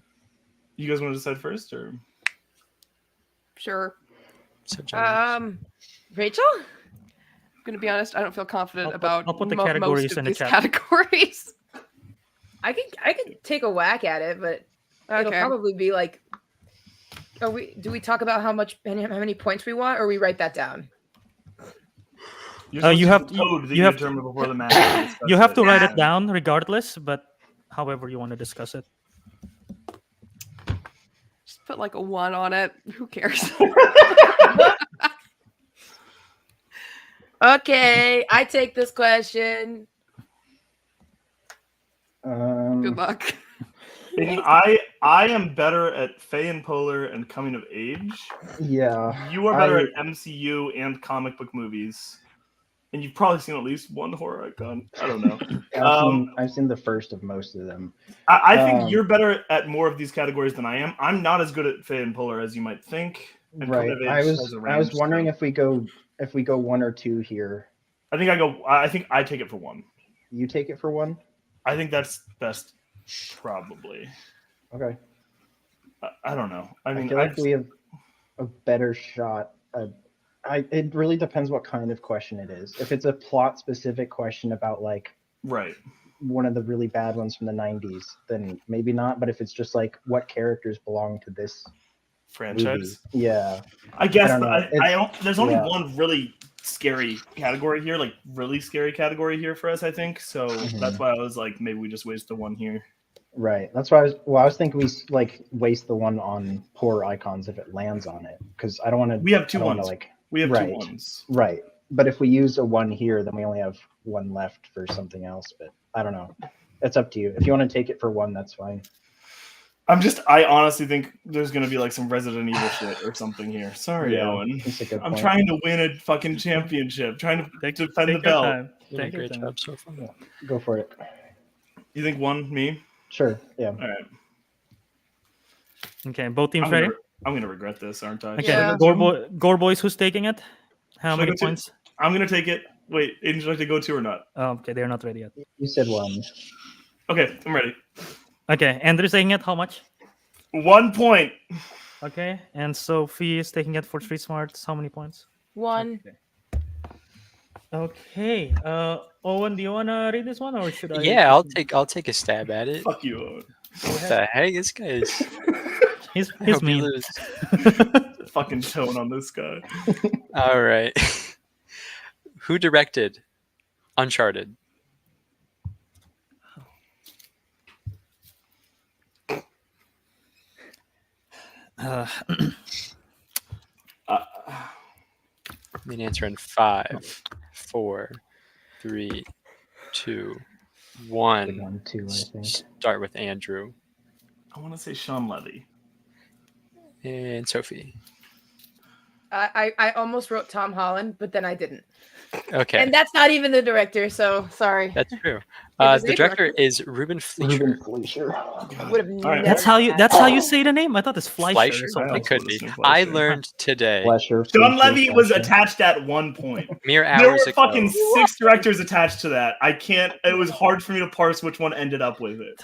You guys want to decide first, or Sure. So generous. Rachel. I'm gonna be honest. I don't feel confident I'll put- about I'll put the most categories of in the these chat. categories. I could take a whack at it, but it'll Okay. probably be like. Do we talk about how many points we want, or we write that down? you're supposed you to have use the to- code that you you have- determined before the match. You have to write Yeah. it down regardless, but however you want to discuss it. Just put like a 1 on it. Who cares? Okay, I take this question. Good luck. I am better at Faye and Polar and coming of age. Yeah. You are better I- at MCU and comic book movies. And you've probably seen at least one horror icon. I don't know. I've seen the first of most of them. I think Um, you're better at more of these categories than I am. I'm not as good at Faye and Polar as you might think. And Right. Coming of Age I has was a I was range, wondering so- if we go 1 or 2 here. I think I take it for 1. You take it for 1? I think that's best, probably. Okay. I don't know. I I mean, feel like we have a better shot. It really depends what kind of question it is. If it's a plot specific question about like right. one of the really bad ones from the 90s, then maybe not. But if it's just like what characters belong to this movie, Franchise. yeah, I guess I don't know. I don't. There's only yeah. one really scary category here, like really scary category here for us, I think. So Mhm. that's why I was like, maybe we just waste the 1 here. right. That's why I was thinking we like waste the 1 on horror icons if it lands on it, because I don't want to. We have 2 I don't wanna, ones. like We have Right. 2 ones. Right. But if we use a 1 here, then we only have 1 left for something else. But I don't know. It's up to you. If you want to take it for 1, that's fine. I honestly think there's gonna be like some Resident Evil shit or something here. Sorry, Yeah, Owen. that's a good I'm point. trying to win a fucking championship, trying to defend the Take your belt. time. Doing a Take your great time. job so far. Go for it. You think 1, me? Sure. Yeah. All right. Okay, both teams I'm ready? gonna regret this, aren't I? Okay, Should I Yeah. go 2? Gore Boys, who's taking it? How Should I many go 2? points? I'm gonna take it. Wait, Aiden, would you like to go 2 or not? Oh, okay, they're not ready yet. You said 1. Okay, I'm ready. Okay, Andrew's taking it. How much? 1 point. Okay, and Sophie is taking it for Street Smarts. How many points? 1. Okay. Owen, do you wanna read this one or should I? Yeah, I'll take a stab at it. Fuck you, Owen. What the heck, this guy is. He's I hope you mean. lose. Fucking tone on this guy. All right. Who directed Uncharted? I mean, answer in 5, 4, 3, 2, 1. 1, 2, I think. Start with Andrew I want to say Sean Levy. and Sophie. I almost wrote Tom Holland, but then I didn't. Okay, And that's not even the director, so sorry. that's true. was The a director director. is Ruben Fleischer. Ruben Fleischer. Would have All right. never That's how you. guessed That's how that. you say the name. I thought it's Fleischer. Fleischer? Or something. It could be. Fleischer. I learned today, Fleischer. Sean Fleischer, Levy was Fleischer. attached at 1 point. mere There were hours ago. fucking 6 directors attached to that. I can't. It was hard for me to parse which one ended up with it.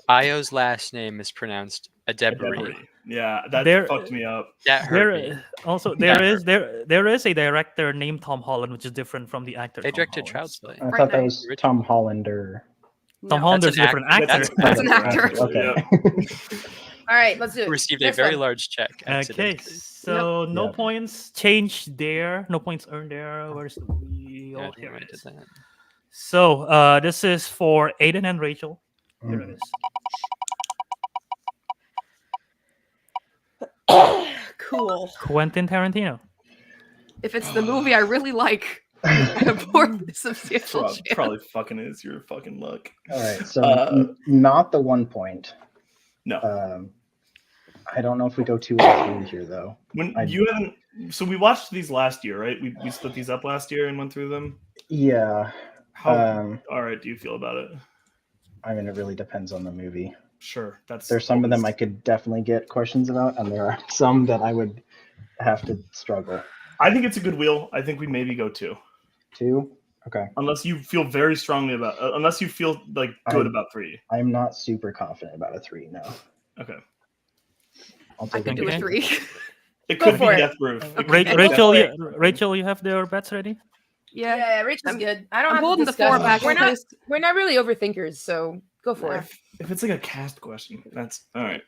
Io's last name is pronounced Adebari. Yeah, that There- fucked me up. That hurt me. Also there is a director named Tom Holland, which is different from the actor. They Tom directed Holland. Child's Play. I Right thought that now. was Tom Holland or. Tom No. Holland That's is a an different actor. actor. That's an actor. Okay. All right, let's do it. Received a Next very one. large check. Okay, accidentally. so no Yep. points changed there. No points earned there. Where's the wheel? Yeah, I Here think I it did is. that. So this is for Aidan and Rachel. Here it is. Cool. Quentin Tarantino. If it's the movie I really like, more substantial chance. Probably fucking is your fucking luck. All right. So Uh, not the 1 point. No. I don't know if we go 2 or 3 here though. When I- you haven't, so we watched these last year, right? We split these up last year and went through them. Yeah. How all right do you feel about it? I mean, it really depends on the movie. Sure, that's. There's some of them I could definitely get questions about, and there are some that I would have to struggle. I think it's a good wheel. I think we maybe go 2, 2? Okay. unless you feel very strongly about. Unless you feel like good I- about 3. I'm not super confident about a 3 now. Okay, I'll I take can a do a Okay. 3. it Go could be for it. death proof. It could Rachel, be Rachel, death- Rachel, you have their bets ready. Yeah, Rachel's I'm- good. I don't I'm have to holding the discuss 4 it. back We're in not. case. We're not really overthinkers, so go for it. If it's like a cast question, that's all right.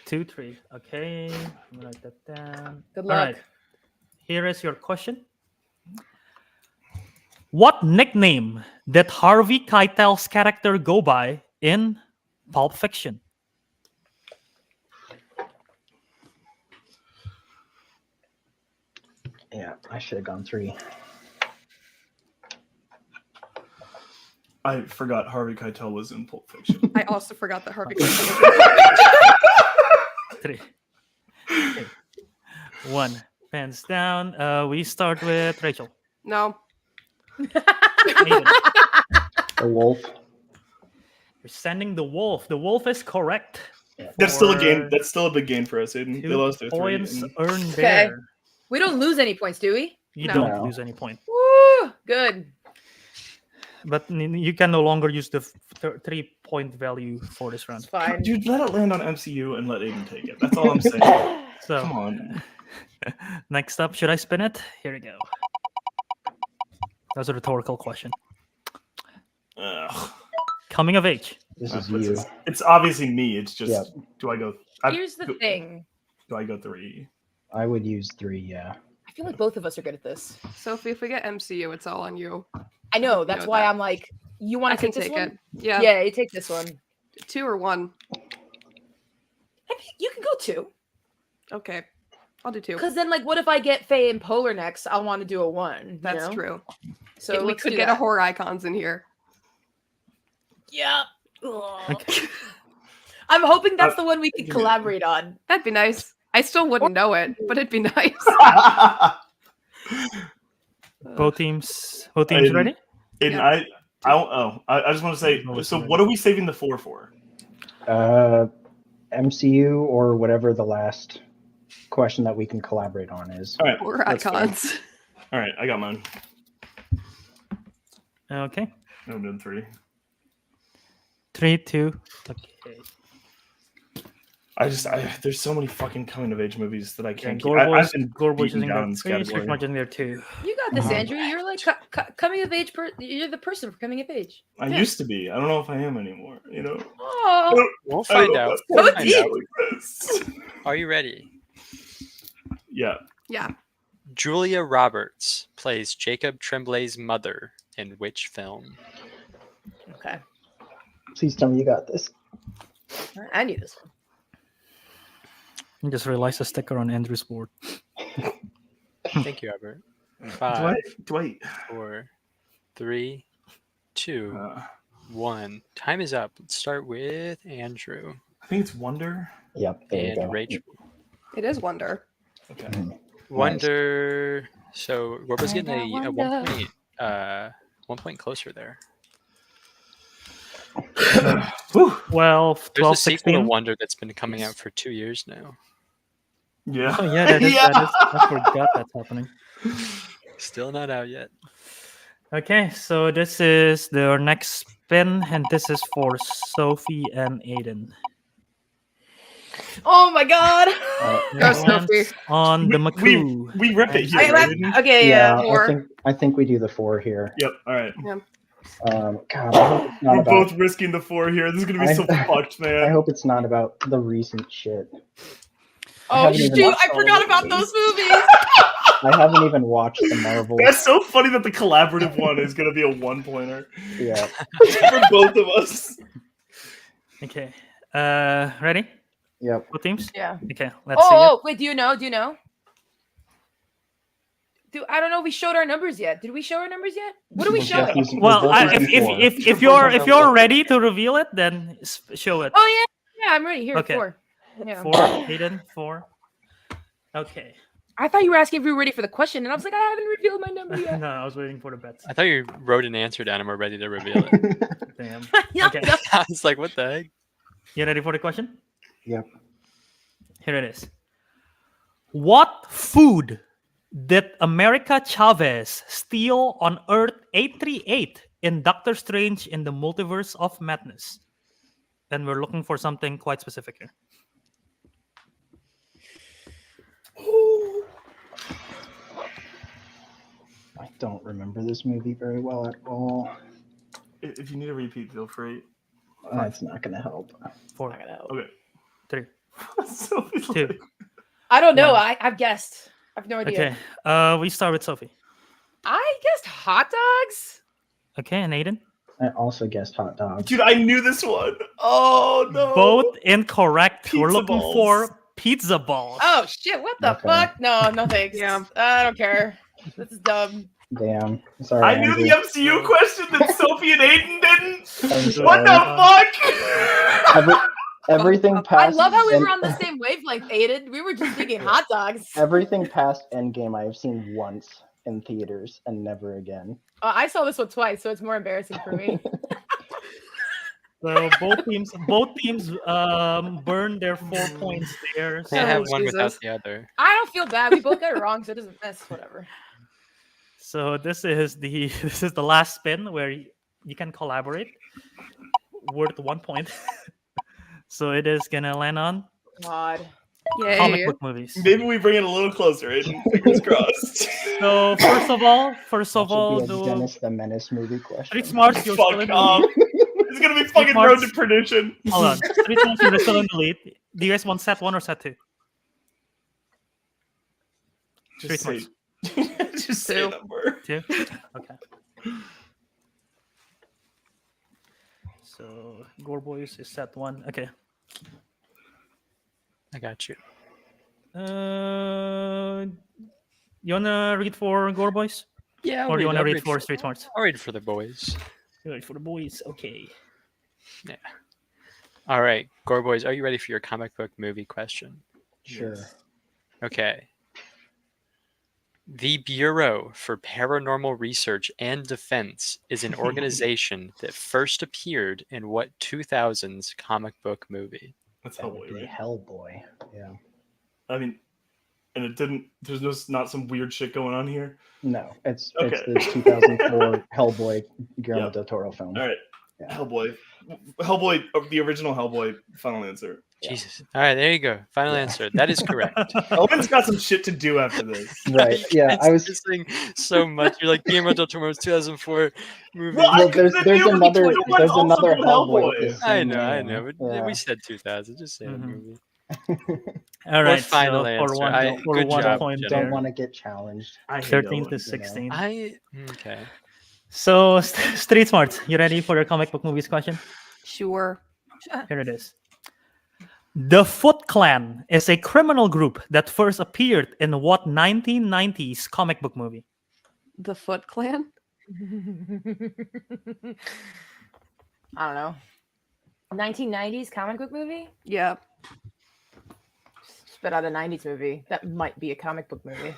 2, 3. Okay, let me write that down. Good All luck. right. Here is your question. What nickname did Harvey Keitel's character go by in Pulp Fiction? Yeah, I should have gone 3. I forgot Harvey Keitel was in Pulp Fiction. I also forgot that Harvey. 3. Okay. 1. Pens down. We start with Rachel. No. Aidan. The wolf. You're sending the wolf. The wolf is correct. That's still a For game. That's still a big game for us, Aiden. They 2 lost their 3. points and- earned Okay. there. We don't lose any points, do we? You No. don't No. lose any point. Woo! Good. But you can no longer use the 3-point value for this round. It's fine. Dude, let it land on MCU and let Aiden take it. That's all I'm saying. So Come on. next up, should I spin it? Here we go. That was a rhetorical question. Ugh. Coming of age. This is you. It's obviously me. It's just, Yeah. do I go? Here's the thing. Do I go 3? I would use 3, yeah. I feel like both of us are good at this. Sophie, if we get MCU, it's all on you. I know. That's know why that. I'm like, you I want to can take this take one? it. Yeah. Yeah, you take this one. 2 or 1. I mean, you can go 2. Okay. I'll do 2. Because then, like, what if I get Faye and Polar next? I'll want to do a 1. you That's know? true. So we let's could do get that. a horror icons in here. Yeah. Okay. I'm hoping that's the one we can collaborate on. That'd be nice. I still wouldn't know it, but it'd be nice. Both teams ready? And Yeah. I just want to say, so what are we saving the 4 for? MCU or whatever the last question that we can collaborate on is. All right. Horror that's fair. icons. All right, I got mine. Okay. I'm doing 3. 3, 2. Okay. There's so many fucking coming of age movies that I can't keep. Gorr Boys. I've been Gorr Boys is beaten in down there. in this 3, Street category. March in there too. You got this, Uh-huh. Andrew. You're like coming of age. You're the person for coming of age. I used to be. I don't know if I am anymore. You know. Oh, We'll find out. So We'll find deep. out. Like this. Are you ready? Yeah. Yeah. Julia Roberts plays Jacob Tremblay's mother in which film? okay. Please tell me you got this. I knew this one. I just realized a sticker on Andrew's board. Thank you, Albert. Do 5, I? 4, 3, 2, Uh, 1. Time is up. Let's start with Andrew I think it's Wonder. Yep, there you and go. Rachel. It is Wonder. Okay. Wonder. So Gorba's getting a Wonder. 1 point closer there. Whew. 12, There's 12, a sequel to 16. Wonder that's been coming out for 2 years now. Yeah. Oh yeah, that is. I forgot that's happening. Still not out yet. Okay, so this is the next spin, and this is for Sophie and Aidan. Oh my god. Go, Sophie. On the Maku. We rip it here. Okay, right? okay, Yeah, yeah. Four. I think we do the 4 here. Yep. All right. God, I hope it's not We're about. both risking the 4 here. This is gonna be so fucked, I man. hope it's not about the recent shit. Oh haven't even shoot! watched I all of forgot it. about those movies. I haven't even watched the Marvel. That's so funny that the collaborative one is gonna be a 1-pointer Yeah. for both of us. Okay. Ready? Yep. Both teams? Yeah. Okay, let's see it. Oh, wait. Do you know? I don't know. If we showed our numbers yet. Did we show our numbers yet? What are we We're showing? both using- Well, we're both if, using 4. if you're ready to reveal it, then show it. Oh yeah, I'm ready. Here, Okay. 4. Yeah. 4, Aidan, 4. Okay. I thought you were asking if we were ready for the question, and I was like, I haven't revealed my number yet. No, I was waiting for the bets. I thought you wrote an answer down and were ready to reveal it. Damn. Yeah, Okay. no. I was like, what the heck? You ready for the question? Yep. Here it is. What food did America Chavez steal on Earth 838 in Doctor Strange in the Multiverse of Madness? Then we're looking for something quite specific here. I don't remember this movie very well at all. If you need a repeat, feel free. That's not going to help. 4, Not gonna help. Okay. 3, Sophie's 2. like, I don't know. One. I've guessed. I have no idea. Okay. We start with Sophie. I guessed hot dogs. Okay, and Aidan? I also guessed hot dogs. dude, I knew this one. Oh no. Both incorrect. We're Pizza looking balls. for pizza balls. Oh shit! What the Okay. fuck? No thanks. Yeah. I don't care. This is dumb. Damn. Sorry. I knew the Andrew. MCU question that Sophie and Aidan didn't. I'm What sorry. the fuck? Everything I past. love how we End- were on the same wavelength, Aiden. We were just thinking hot dogs. Everything past Endgame I have seen once in theaters and never again. I saw this one twice, so it's more embarrassing for me. So both teams burned their 4 points there. Can't have Oh, one without Jesus. the other. I don't feel bad. We both got it wrong, so it doesn't mess. Whatever. So this is the last spin where you can collaborate, worth 1 point. So it is gonna land on God. comic Yay. book movies. Maybe we bring it a little closer, Aidan. Fingers crossed. So first of all, That should be a the Dennis the Menace movie question. Street Smarts, you're still Fuck in the off. lead. It's gonna be fucking Road to Perdition. Hold on, Street Smarts, you're still in the lead. Do you guys want set 1 or set 2? Street Just say, Smarts. just say a number. 2? Okay. So Gorr Boys is set 1. Okay. I got you. You wanna read for Gorr Boys, Yeah, or do you wanna I'll read for Street Smarts? I'll read for the boys. You read for the boys. Okay. Yeah. All right, Gorr Boys, are you ready for your comic book movie question? Sure. Okay. The Bureau for Paranormal Research and Defense is an organization that first appeared in what 2000s comic book movie? That's That would Hellboy, be right? Hellboy. Yeah. I mean, and it didn't. There's not some weird shit going on here. No, it's Okay. the 2004 Hellboy Guillermo Yep. del Toro film. All right, Yeah. Hellboy, the original Hellboy. Final answer. Yeah. Jesus. All right, there you go. Final Yeah. answer. That is correct. Owen's got some shit to do after this. Right. You Yeah, guys I was. are saying so much. You're like Guillermo del Toro's 2004 movie. Well, Well, couldn't there's be able to another do one there's also another called Hellboy. Hellboy. with the I same know. name. But Yeah. we said 2000. Just say the Mhm. movie. All right. final so answer. for one, I- for good one job, point gentlemen. Don't there. want to get challenged. I hate 13 Owen. to 16. Okay. So, Street Smarts, you ready for your comic book movies question? Sure. Here it is. The Foot Clan is a criminal group that first appeared in what 1990s comic book movie? The Foot Clan? I don't know. 1990s comic book movie? Yeah. Spit out a 90s movie. That might be a comic book movie.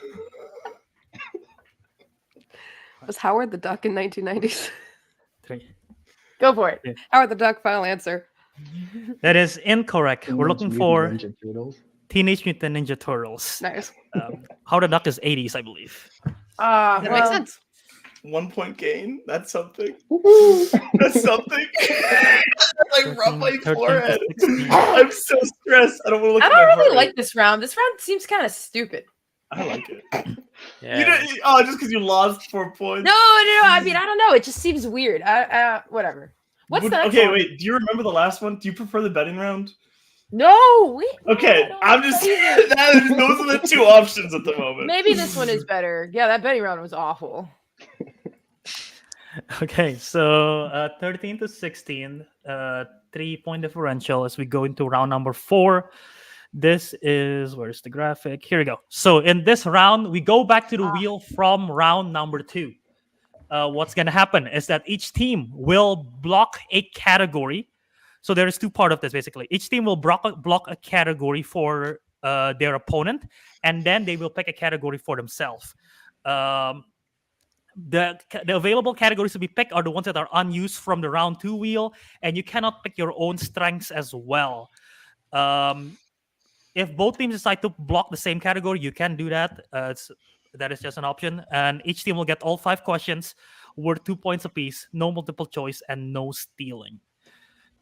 Was Howard the Duck in 1990s? 3. Go for it. Howard the Duck, final answer. That is incorrect. We're Teenage looking Mutant for Ninja Turtles. Teenage Mutant Ninja Turtles. Nice. How the Duck is 80s, I believe. That makes Well, sense. 1 point gain. That's something. Woohoo! That's something. Like rub my 13 to forehead. 16. I'm so stressed. I don't want to look I at my don't really heart rate. like this round. This round seems kind of stupid. I like it. Yeah. You know, just because you lost 4 points. No. I mean, I don't know. It just seems weird. Whatever. What's the next Okay, one? wait. Do you remember the last one? Do you prefer the betting round? No. Okay, I'm just. Those are the 2 options at the moment. Maybe this one is better. Yeah, that betting round was awful. Okay, so 13 to 16, 3-point differential as we go into round number 4. This is, where's the graphic? Here we go. So in this round, we go back to the wheel from round number 2. What's going to happen is that each team will block a category. So there is 2 parts of this, basically. Each team will block a category for their opponent, and then they will pick a category for themselves. The available categories to be picked are the ones that are unused from the round 2 wheel, and you cannot pick your own strengths as well. If both teams decide to block the same category, you can do that. That is just an option. And each team will get all 5 questions worth 2 points apiece, no multiple choice, and no stealing.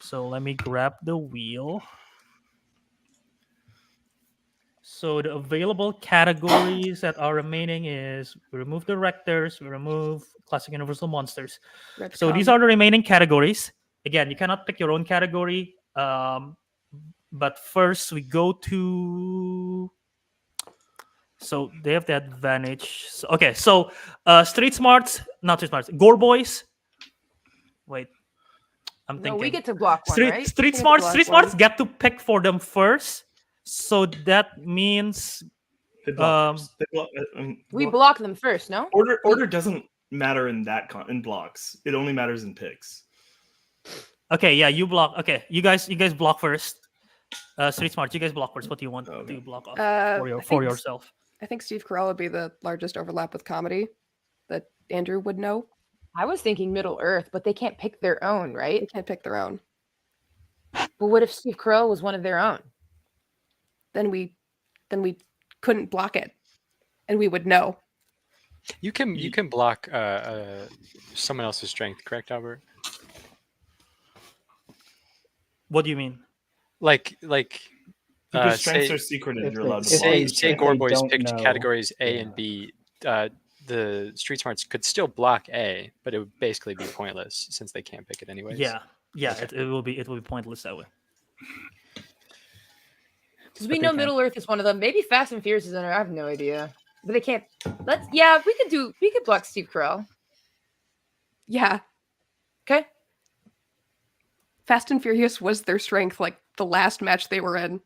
So let me grab the wheel. So the available categories that are remaining is we remove directors, we remove classic universal monsters. So these are the remaining categories. Again, you cannot pick your own category. But first we go to. So they have the advantage. Okay, so not Street Smarts, Gorr Boys. Wait, I'm thinking. No, we get to block one, right? Street Smarts get to pick for them first. So that means They block. We block them first, no? Order doesn't matter in in blocks. It only matters in picks. okay, yeah, you block. Okay, you guys block first. Street Smart, you guys block first. What do you want Okay. to block off I for think yourself? I think Steve Carell would be the largest overlap with comedy that Andrew would know. I was thinking Middle Earth, but they can't pick their own, They right? can't pick their own. But what if Steve Carell was one of their own? Then we couldn't block it, and we would know. You can block someone else's strength, correct, Albert? What do you mean? Like Because strengths say are secreted. if You're they- allowed to if block. they- say if Gorr they Boys don't picked know, categories A and yeah. B. The Street Smarts could still block A, but it would basically be pointless since they can't pick it anyways. Yeah, it will be pointless that way. Because we But they know can. Middle Earth is one of them. Maybe Fast and Furious is in there. I have no idea. But they can't. We could block Steve Carell. Yeah, Okay. Fast and Furious was their strength, like the last match they were in.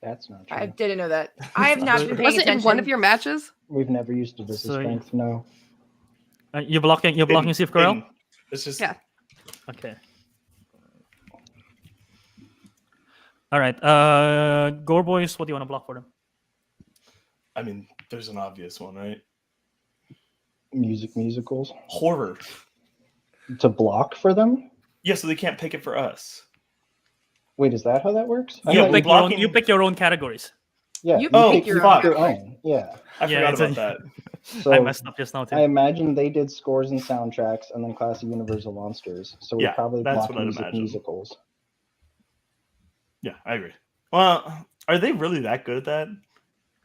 That's not true. I didn't know that. I have not been paying Was it attention. in one of your matches? We've never used it as a So, strength. No. You're blocking Steve Carell? Aidan. It's just Yeah. Okay. All right. Gorr Boys, what do you want to block for them? I mean, there's an obvious one, right? Musicals Horror. to block for them. Yeah, so they can't pick it for us. Wait, is that how that works? I Yeah, thought but You pick your own categories. yeah, You Oh, pick your fuck. own. Yeah. I Yeah, forgot it's a- about that. So I messed up just now too. I imagine they did scores and soundtracks, and then Class of Universal Monsters. So we Yeah, probably that's block what I'd imagine. musicals. Yeah, I agree. Well, are they really that good at that?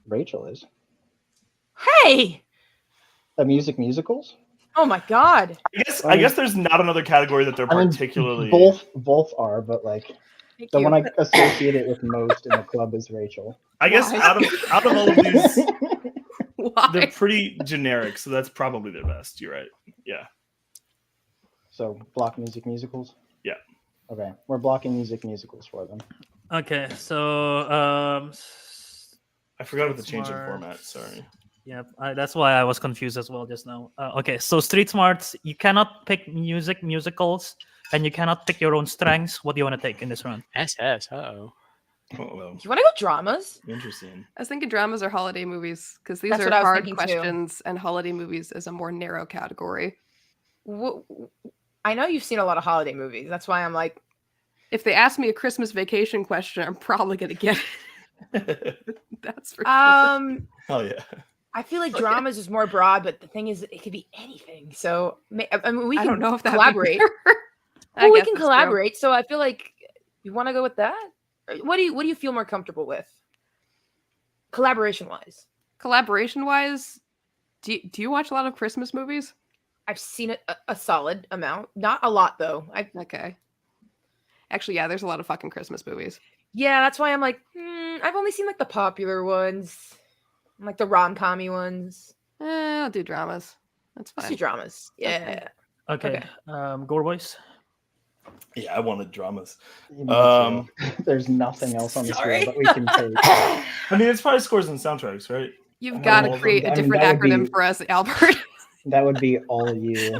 Rachel is Hey! musicals. Oh my god. I guess there's not another category that they're I mean, particularly. both are, but like Thank the you. one I associate it with most in the club is Rachel. I guess Why? out of all of these, they're Why? pretty generic, so that's probably their best. You're right. Yeah. So block musicals. Yeah. Okay, we're blocking musicals for them. Okay, so I forgot about the change in Smart. format. Sorry. yeah, that's why I was confused as well just now. Okay, so Street Smarts, you cannot pick musicals, and you cannot pick your own strengths. What do you want to take in this round? SS. Uh-oh. Oh, well, You want to go dramas? interesting. I was thinking dramas or holiday movies because these That's are what I was hard thinking, too. questions, and holiday movies is a more narrow category. I know you've seen a lot of holiday movies. That's why I'm like, If they ask me a Christmas vacation question, I'm probably gonna get it. That's for sure. Oh yeah. I feel like dramas is more broad, but the thing is, it could be anything. So I mean, we I can don't know if that collaborate. I Well, we guess can that's true. collaborate. So I feel like you want to go with that. Or what do you feel more comfortable with, collaboration wise? Collaboration wise, do you watch a lot of Christmas movies? I've seen a solid amount, not a lot though. Okay. Actually, yeah, there's a lot of fucking Christmas movies. Yeah, that's why I'm like, I've only seen like the popular ones, like the rom-commy ones. I'll do dramas. That's Let's fine. do dramas. Yeah. Okay, Gorr Boys. Yeah, I wanted dramas. Me too. There's nothing else on the Sorry. screen that we can take. I mean, it's probably scores and soundtracks, right? You've I got don't to know, create I a mean, different that would acronym be- for us, Albert. That would be all you.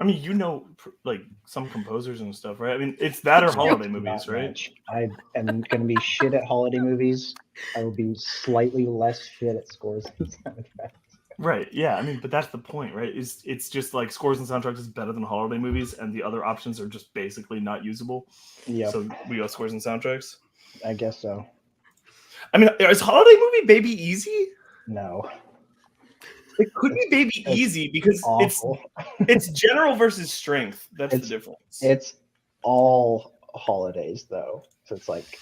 I mean, you know, like some composers and stuff, right? I mean, it's that or holiday movies, Not right? much. I am going to be shit at holiday movies. I will be slightly less shit at scores and soundtracks. Right. Yeah. I mean, but that's the point, right? It's just like scores and soundtracks is better than holiday movies, and the other options are just basically not usable. Yeah, So we go scores and soundtracks. I guess so. I mean, is holiday movie Baby Easy? No. It could be Baby It's Easy because Awful. it's general versus strength. That's It's- the difference. It's all holidays, though. So it's like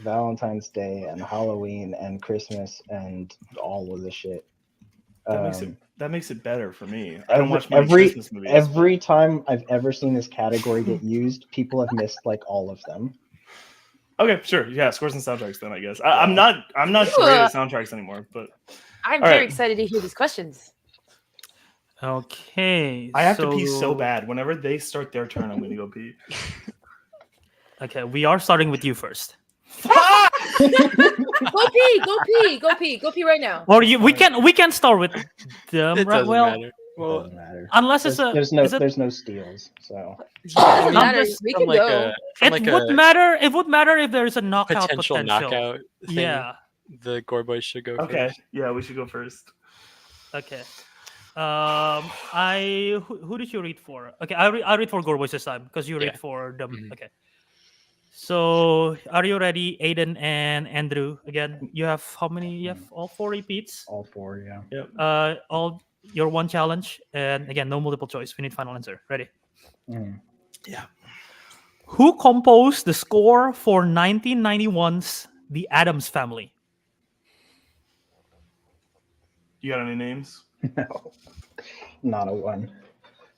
Valentine's Day and Halloween and Christmas and all of the shit. That makes it better for me. I don't watch many every Christmas movies. every time I've ever seen this category get used, people have missed like all of them. Okay, sure. Yeah, scores and soundtracks. Then I guess I'm not great at soundtracks anymore, but I'm All very right. excited to hear these questions. Okay, I have to pee so bad. Whenever they start their turn, I'm gonna go pee. Okay, we are starting with you first. Go pee right now. Or we can start with them. It Right? doesn't Well, matter. It doesn't matter. unless it's a There's no is it- there's no steals. So I mean, matter. just- We from can like go. from it like would a matter. It would matter if there's a knockout potential knockout thing. Yeah. The Gorr Boys should go Okay, first. yeah, we should go first. Okay. Who did you read for? Okay, I read for Gorr Boys this time because you read Yeah. for them. Mhm. Okay. So are you ready, Aidan and Andrew? Again, you have how many? You have all 4 repeats. all four, yeah. All your one challenge, and again, no multiple choice. We need final answer. Ready? Mm. Who composed the score for 1991's The Addams Family? You got any names? No, not a one.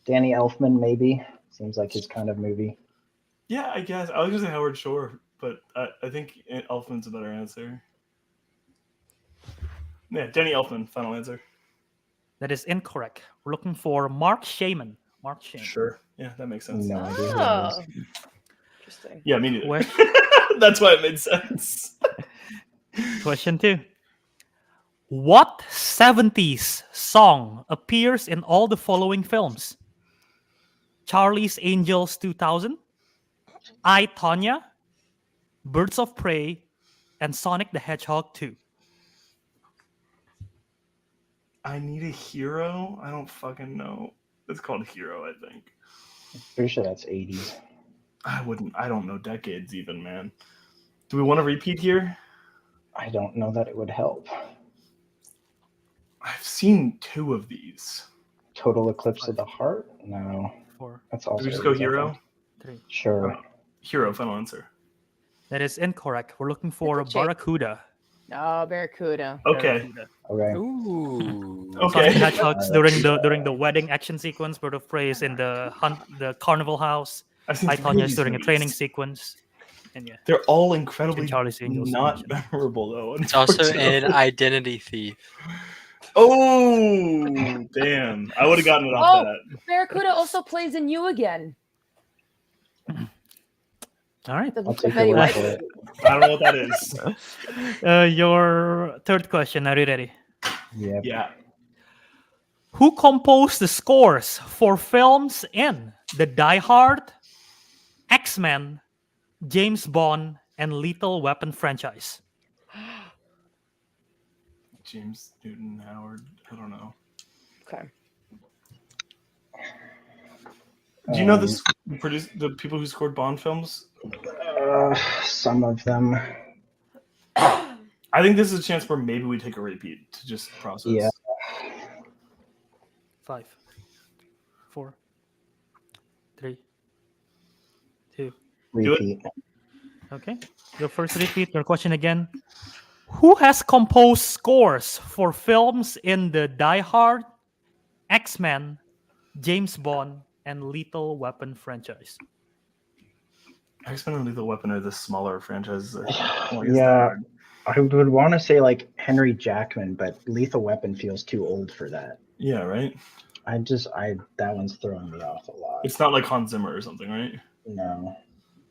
Danny Elfman, maybe. Seems like his kind of movie. Yeah, I guess I was gonna say Howard Shore, but I think Elfman's a better answer. Yeah, Danny Elfman. Final answer. That is incorrect. We're looking for Mark Shaman. Mark Shaman. Sure. Yeah, that makes sense. No idea who that Oh, is. interesting. Yeah, me neither. Where- That's why it made sense. Question 2. What 70s song appears in all the following films? Charlie's Angels 2000, I, Tonya, Birds of Prey, and Sonic the Hedgehog 2. I Need a Hero? I don't fucking know. It's called Hero, I think. Pretty sure that's 80s. I don't know decades even, man. Do we want to repeat here? I don't know that it would help. I've seen 2 of these. Total Eclipse of the Heart? No. 4, That's Do also we just go 80s, I Hero? think. 3. Sure. Hero, final answer. That is incorrect. We're looking for It's a chick. Barracuda. Oh, Barracuda. Okay. Barracuda. Okay. Ooh. Sonic the Okay. Hedgehog's during the wedding action sequence, Bird of Prey is in the carnival house. I've seen I, 3 of Tonya is these during a movies. training sequence. And yeah, They're all incredibly Charlie's Angels not mentioned. memorable, though. It's also an unfortunately. identity thief. Oh, damn. I would have gotten it off Oh. that. Barracuda also plays in You Again. all right. I'll take your Anyway. word for it. I don't know what that is. Your third question. Are you ready? Yep. Yeah. Who composed the scores for films in the Die Hard, X-Men, James Bond, and Lethal Weapon franchise? James Newton Howard. I don't know. Okay. Do you know this the people who scored Bond films? Some of them. I think this is a chance where maybe we take a repeat to just process. Yeah. 5, 4, 3, 2. Repeat. Okay. Your first repeat. Your question again. Who has composed scores for films in the Die Hard, X-Men, James Bond, and Lethal Weapon franchise? X-Men and Lethal Weapon are the smaller franchises. Yeah. I would want to say like Henry Jackman, but Lethal Weapon feels too old for that. Yeah, right? That one's throwing me off a lot. It's not like Hans Zimmer or something, right? No.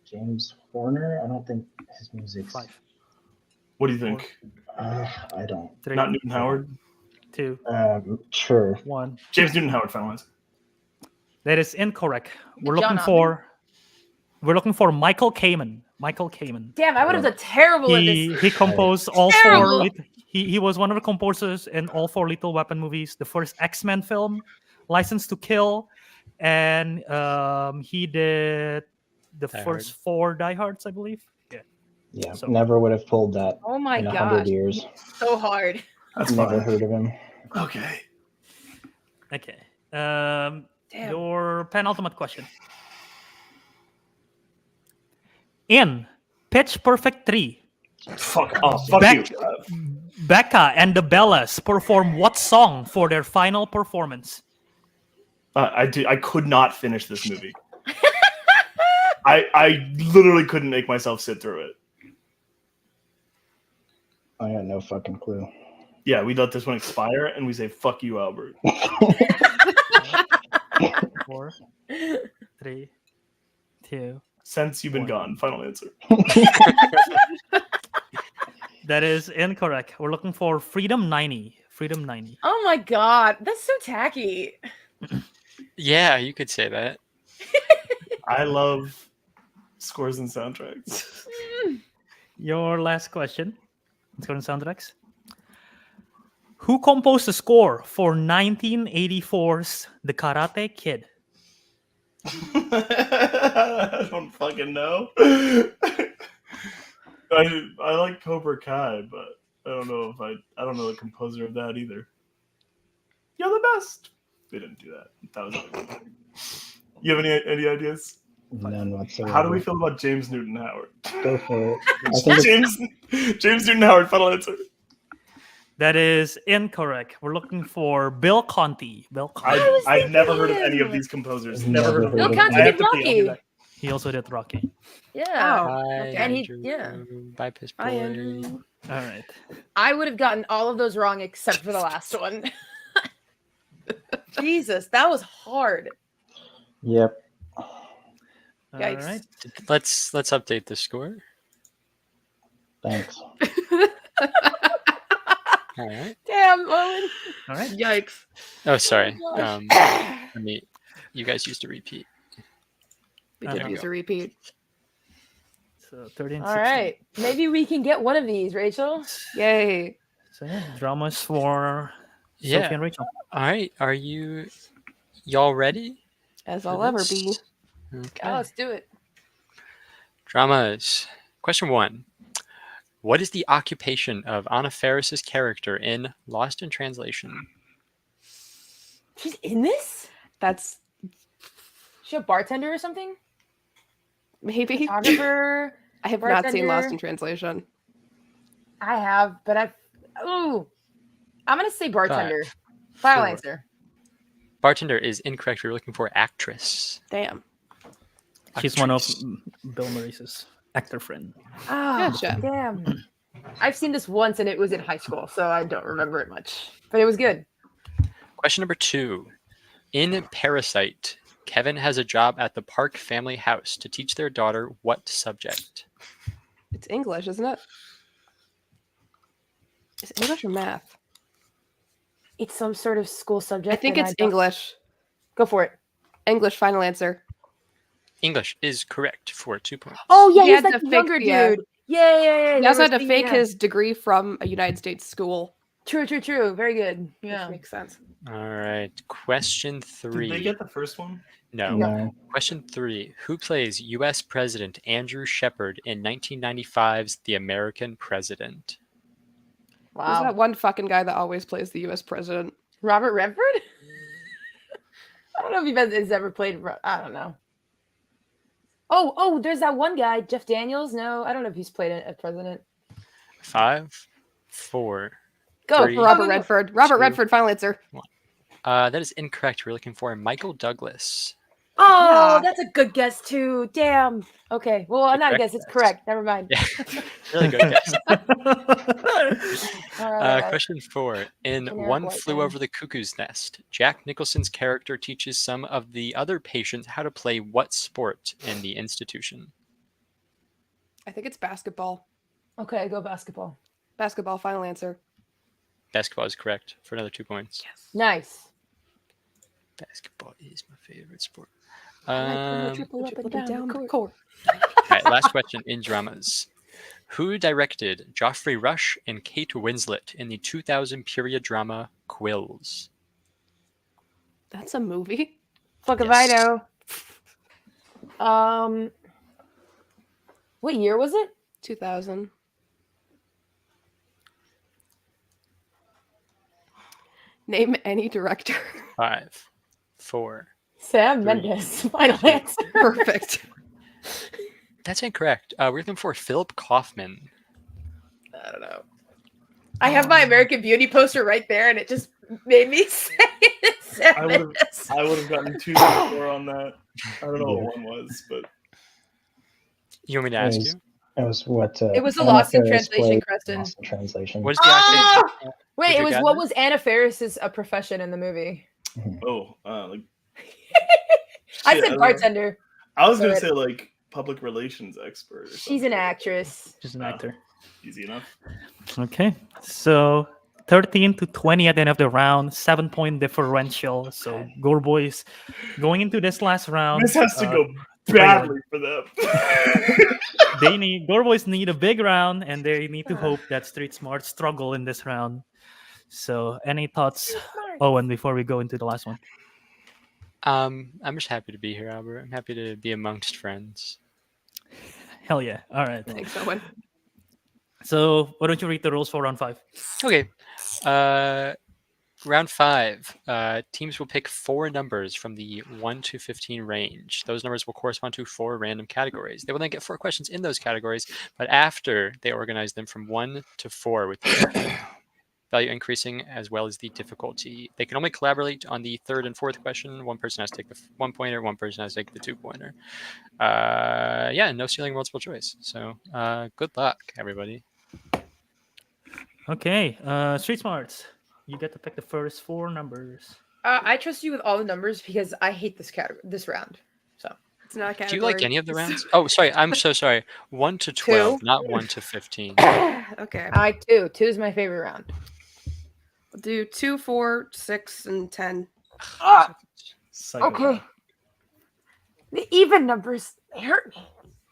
James Horner? I don't think his music's. 5, What do you think? I don't. 3, Not Newton Howard? 2, Sure. 1. James Newton Howard, final answer. That is incorrect. We're John looking for Michael Kamen. Michael Kamen. Damn, I would have done terrible at this. He composed all Terrible. 4. He was one of the composers in all 4 Lethal Weapon movies. The first X-Men film, License to Kill, and he did the Die first 4 Die Hards, I believe. Yeah. Yeah. So- Never would have pulled that Oh my in 100 gosh. years. So hard. That's Never fine. heard of him. Okay. Okay. Damn. Your penultimate question. In Pitch Perfect 3, Fuck off. Fuck Back- you. Becca and the Bellas perform what song for their final performance? I could not finish this movie. I literally couldn't make myself sit through it. I got no fucking clue. Yeah, we let this one expire and we say, fuck you, Albert. 4, 3, 2. Since you've been gone, final answer. That is incorrect. We're looking for Freedom 90. Freedom 90. Oh my god, that's so tacky. Yeah, you could say that. I love scores and soundtracks. Your last question. Let's go to soundtracks. Who composed the score for 1984's The Karate Kid? I don't fucking know. I like Cobra Kai, but I don't know I don't know the composer of that either. You're the best. They didn't do that. That was other people. You have any ideas? None whatsoever. How do we feel about James Newton Howard? Go for it. I think it's James Newton Howard, final answer. That is incorrect. We're looking for Bill Conti. Bill Conti. I've never heard of any of these composers. Never heard of Bill them. Conti I have did to pee, I'll be Rocky. back. He also did Rocky. Yeah. Bye, And he- Andrew. yeah. Bye, piss boy. Hi, Andrew. All right. I would have gotten all of those wrong except for the last one. Jesus, that was hard. Yep. All Yikes. right. Let's update the score. Thanks. All right. Damn, Owen. All right. Yikes. Oh, sorry. gosh. Let me. You guys used to repeat. We Uh-huh. did use a repeat. So 13, All 16. right. Maybe we can get one of these, Rachel. Yay. So yeah, dramas for Sophie Yeah. and Rachel. All right. Are y'all ready? As for I'll ever be. this? Oh, Okay. let's do it. Dramas. Question 1. What is the occupation of Anna Faris's character in Lost in Translation? She's in this? That's She a bartender or something? maybe. Photographer? I have not seen Lost bartender. in Translation. I have, but I'm gonna say bartender. 5, Final 4. answer. Bartender is incorrect. We're looking for actress. Damn. She's one of Actress. Bill Maurice's actor friend. Ah, Gotcha. damn. I've seen this once and it was in high school, so I don't remember it much. But it was good. Question number 2. In Parasite, Kevin has a job at the Park family house to teach their daughter what subject? It's English, isn't it? Is it English or math? It's some sort of school subject. I think and it's don't- English. Go for it. English, final answer. English is correct for 2 points. Oh yeah, He he's had like to the fake younger the, dude. Yeah. He they also were had to saying- fake yeah. his degree from a United States school. True. Very good. Yeah. Which makes sense. All right. Question 3. Did they get the first one? No. No. Question 3. Who plays U.S. President Andrew Shepard in 1995's The American President? There's Wow. that one fucking guy that always plays the U.S. president. Robert Redford? I don't know if he's ever played. I don't know. Oh, there's that one guy, Jeff Daniels. No, I don't know if he's played a president. 5, 4. Go, 3, Robert go. Redford. Robert 2. Redford, final answer. That is incorrect. We're looking for Michael Douglas. Oh, Yeah. that's a good guess too. Damn. Okay. Well, not a Correct guess. It's guess. correct. Never mind. Yeah. Really good guess. All right. Question 4. In Generic One white Flew guy. Over the Cuckoo's Nest, Jack Nicholson's character teaches some of the other patients how to play what sport in the institution? I think it's basketball. Okay, go basketball. Basketball, final answer. Basketball is correct for another 2 points. Nice. Basketball is my favorite sport. Triple up and down the court. All right, last question in dramas. Who directed Joffrey Rush and Kate Winslet in the 2000 period drama Quills? That's a movie. Fuck if Yes. I know. What year was it? 2000. Name any director. 5, 4. Sam 3. Mendes. Final answer. Perfect. That's incorrect. We're looking for Philip Kaufman. I don't know. I have my American Beauty poster right there, and it just made me say it. Sam I would've- Mendes. I would have gotten 2 or 4 on that. I don't know what one was, but You want me to ask Yes. you? That was what. It was a Anna Lost in Faris Translation, played Creston. Lost in Translation. What is the Ah! occupation? Wait, Would it you was gather? what was Anna Faris's profession in the movie? oh, like I shit, said don't know. bartender. I was gonna Sorry. say like public relations expert. Or She's an something. actress. She's an Oh. actor. Easy enough. Okay. So 13 to 20 at the end of the round, 7-point differential. So Gorr Boys going into this last round. This has to uh, go badly for them. Gorr Boys need a big round, and they need to hope that Street Smart struggle in this round. So, any thoughts, Owen, before we go into the last one? I'm just happy to be here, Albert. I'm happy to be amongst friends. Hell yeah! All right. Thanks, Owen. So, why don't you read the rules for round 5? Okay. Round 5. Teams will pick 4 numbers from the 1 to 15 range. Those numbers will correspond to 4 random categories. They will then get 4 questions in those categories, but after they organize them from 1 to 4 with the value increasing as well as the difficulty. They can only collaborate on the 3rd and 4th question. One person has to take the 1-pointer, one person has to take the 2-pointer. Yeah, no stealing multiple choice. So good luck, everybody. Okay. Street Smarts, you get to pick the first 4 numbers. I trust you with all the numbers because I hate this round. So It's not a category. Do you like any of the rounds? Oh, sorry. I'm so sorry. 1 to 12, not 1 to 15. Okay. I too. 2 is my favorite round. We'll do 2, 4, 6, and 10. Ah, Psychopath. okay. The even numbers, they hurt me.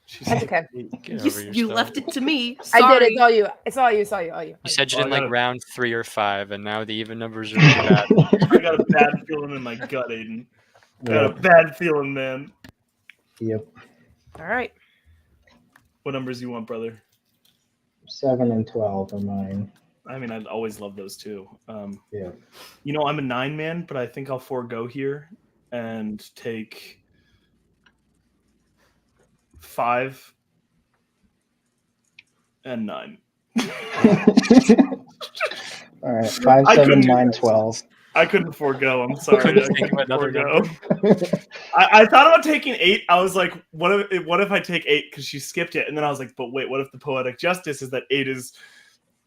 She's That's okay. Get You, over you yourself. left it to me. I Sorry. did. It's all you. It's all you. It's all you. All you. You said you Oh, I didn't like gotta- round 3 or 5, and now the even numbers are really bad. I got a bad feeling in my gut, Aiden. I got a Yep. bad feeling, man. Yep. All right. What numbers you want, brother? 7 and 12 are mine. I mean, I'd always love those too. Yeah. You know, I'm a 9 man, but I think I'll forego here and take 5 and 9. All right. 5, I 7, couldn't do 9, that. 12. I couldn't forego. I'm sorry. Couldn't I think of couldn't another forego. I thought about taking 8. I was like, what if I take 8 because she skipped it? And then I was like, but wait, what if the poetic justice is that 8 is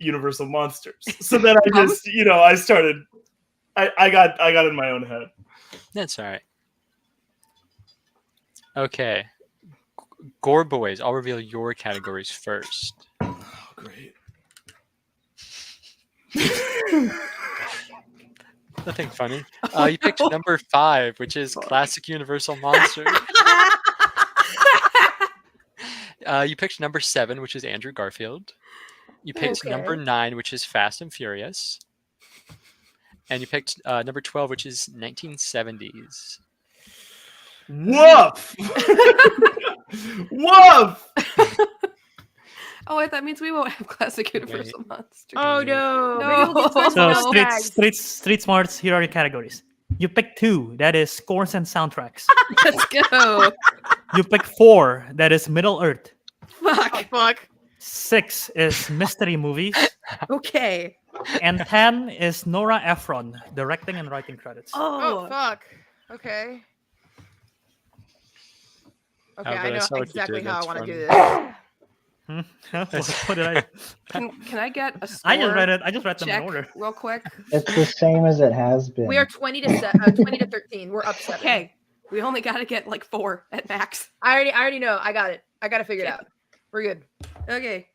Universal Monsters? So then I just, I started. I got in my own head. That's all right. Okay. Gorr Boys, I'll reveal your categories first. Oh, great. Nothing funny. You picked number 5, which is Classic Universal Monsters. You picked number 7, which is Andrew Garfield. You picked number Okay. 9, which is Fast and Furious. And you picked number 12, which is 1970s. Woof! Woof! Oh, wait, that means we won't have classic Universal Monsters. Oh no! No. Maybe we'll get Swiss So Army street smarts. Here are your categories. You pick 2. That is scores and soundtracks. Let's go. You pick 4. That is Middle Earth. Fuck. Fuck. 6 is mystery movies, Okay. and 10 is Nora Ephron directing and writing credits. Oh fuck. Okay. Okay, but I I know saw what you exactly did, how I that's want to do funny. this. What did I? Can I get a score I just read it. I just read them in check order. real quick? It's the same as it has been. We are 20 to 13. We're up 7. Okay. We only got to get like 4 at max. I already know. I got it. I got to figure it Okay. out. We're good. Okay.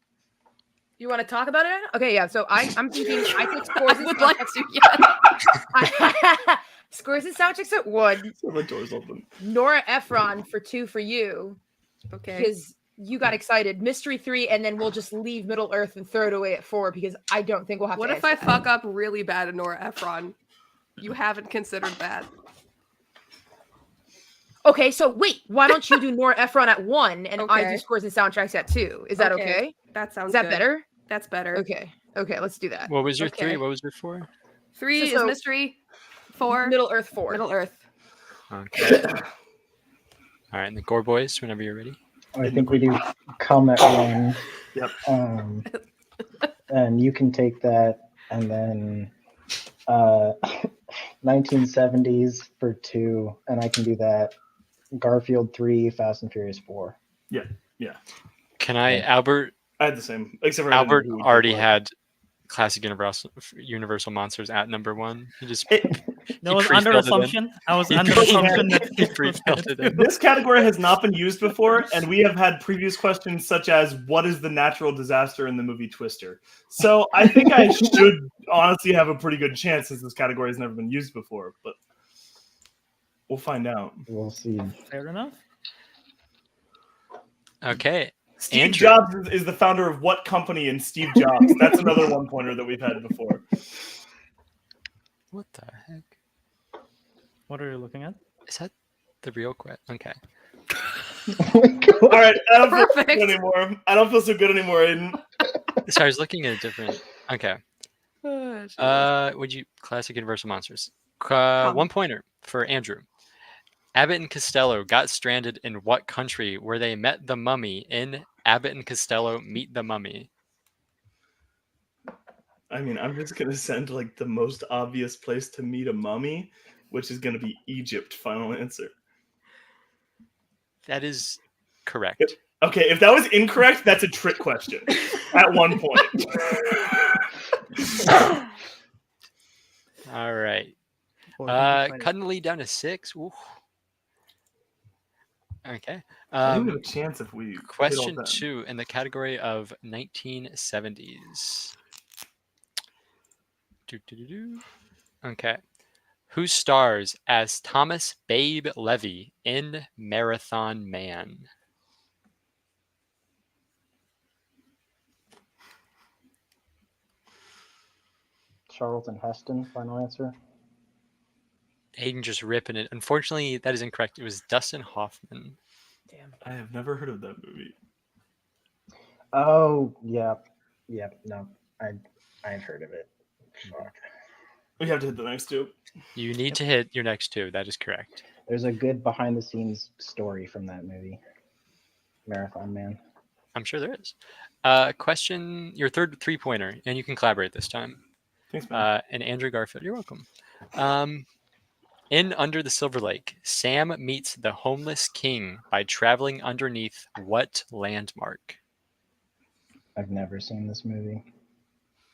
You want to talk about it? Okay, yeah. So I'm thinking I take I scores and would like soundtracks- to, yeah. scores and soundtracks at 1. So the door's open. Nora Ephron for 2 for you Okay. because you got excited. Mystery 3, and then we'll just leave Middle Earth and throw it away at 4 because I don't think we'll have What to. if I answer that. fuck up really bad in Nora Ephron? You haven't considered that. Okay, so wait, why don't you do Nora Ephron at 1 and I do Okay. scores and soundtracks at 2? Is that okay? That sounds Is that good. better? That's better. Okay. Okay, let's do that. What was your 3? Okay. What was your 4? 3 So- is mystery. 4 Middle Earth 4. Middle Earth. Okay. All right, and the Gorr Boys, whenever you're ready. I think we do come at 1. Yep. And you can take that, and then 1970s for 2, and I can do that. Garfield 3, Fast and Furious 4. Can I, Albert? I had the same, except for I didn't know Albert who would already pick what. had Classic Universal Monsters at number 1. He just That was under pre-filled it in. assumption. I was He under pre-filled assumption it. that He pre-filled it in. This category has not been used before, and we have had previous questions such as, what is the natural disaster in the movie Twister? So I think I should honestly have a pretty good chance since this category has never been used before, but we'll find out. We'll see. fair enough. Okay. Steve Andrew. Jobs is the founder of what company in Steve Jobs? That's another one pointer that we've had before. What the heck? What are you looking at? Is that the real question? Okay. All right, I don't feel so Perfect. good anymore. I don't feel so good anymore, Aiden. Sorry, I was looking at a different. Okay. Would you Classic Universal Monsters? 1 pointer for Andrew. Abbott and Costello got stranded in what country where they met the mummy in Abbott and Costello Meet the Mummy? I mean, I'm just gonna send like the most obvious place to meet a mummy, which is gonna be Egypt. Final answer. That is correct. Yep. Okay, if that was incorrect, that's a trick question. At 1 point. All right. Cutting the lead down to 6. Ooh. Okay. I think we have a chance if we hit all Question that. 2 in the category of 1970s. Okay. Who stars as Thomas Babe Levy in Marathon Man? Charlton Heston, final answer. Aidan just ripping it. Unfortunately, that is incorrect. It was Dustin Hoffman. Damn. I have never heard of that movie. Oh, yeah. No, I've heard of it. Fuck. We have to hit the next two. You need to hit your next two. That is correct. There's a good behind-the-scenes story from that movie, Marathon Man. I'm sure there is. Question, your third 3-pointer, and you can collaborate this time. Thanks, man. And Andrew Garfield, you're welcome. In Under the Silver Lake, Sam meets the homeless king by traveling underneath what landmark? I've never seen this movie.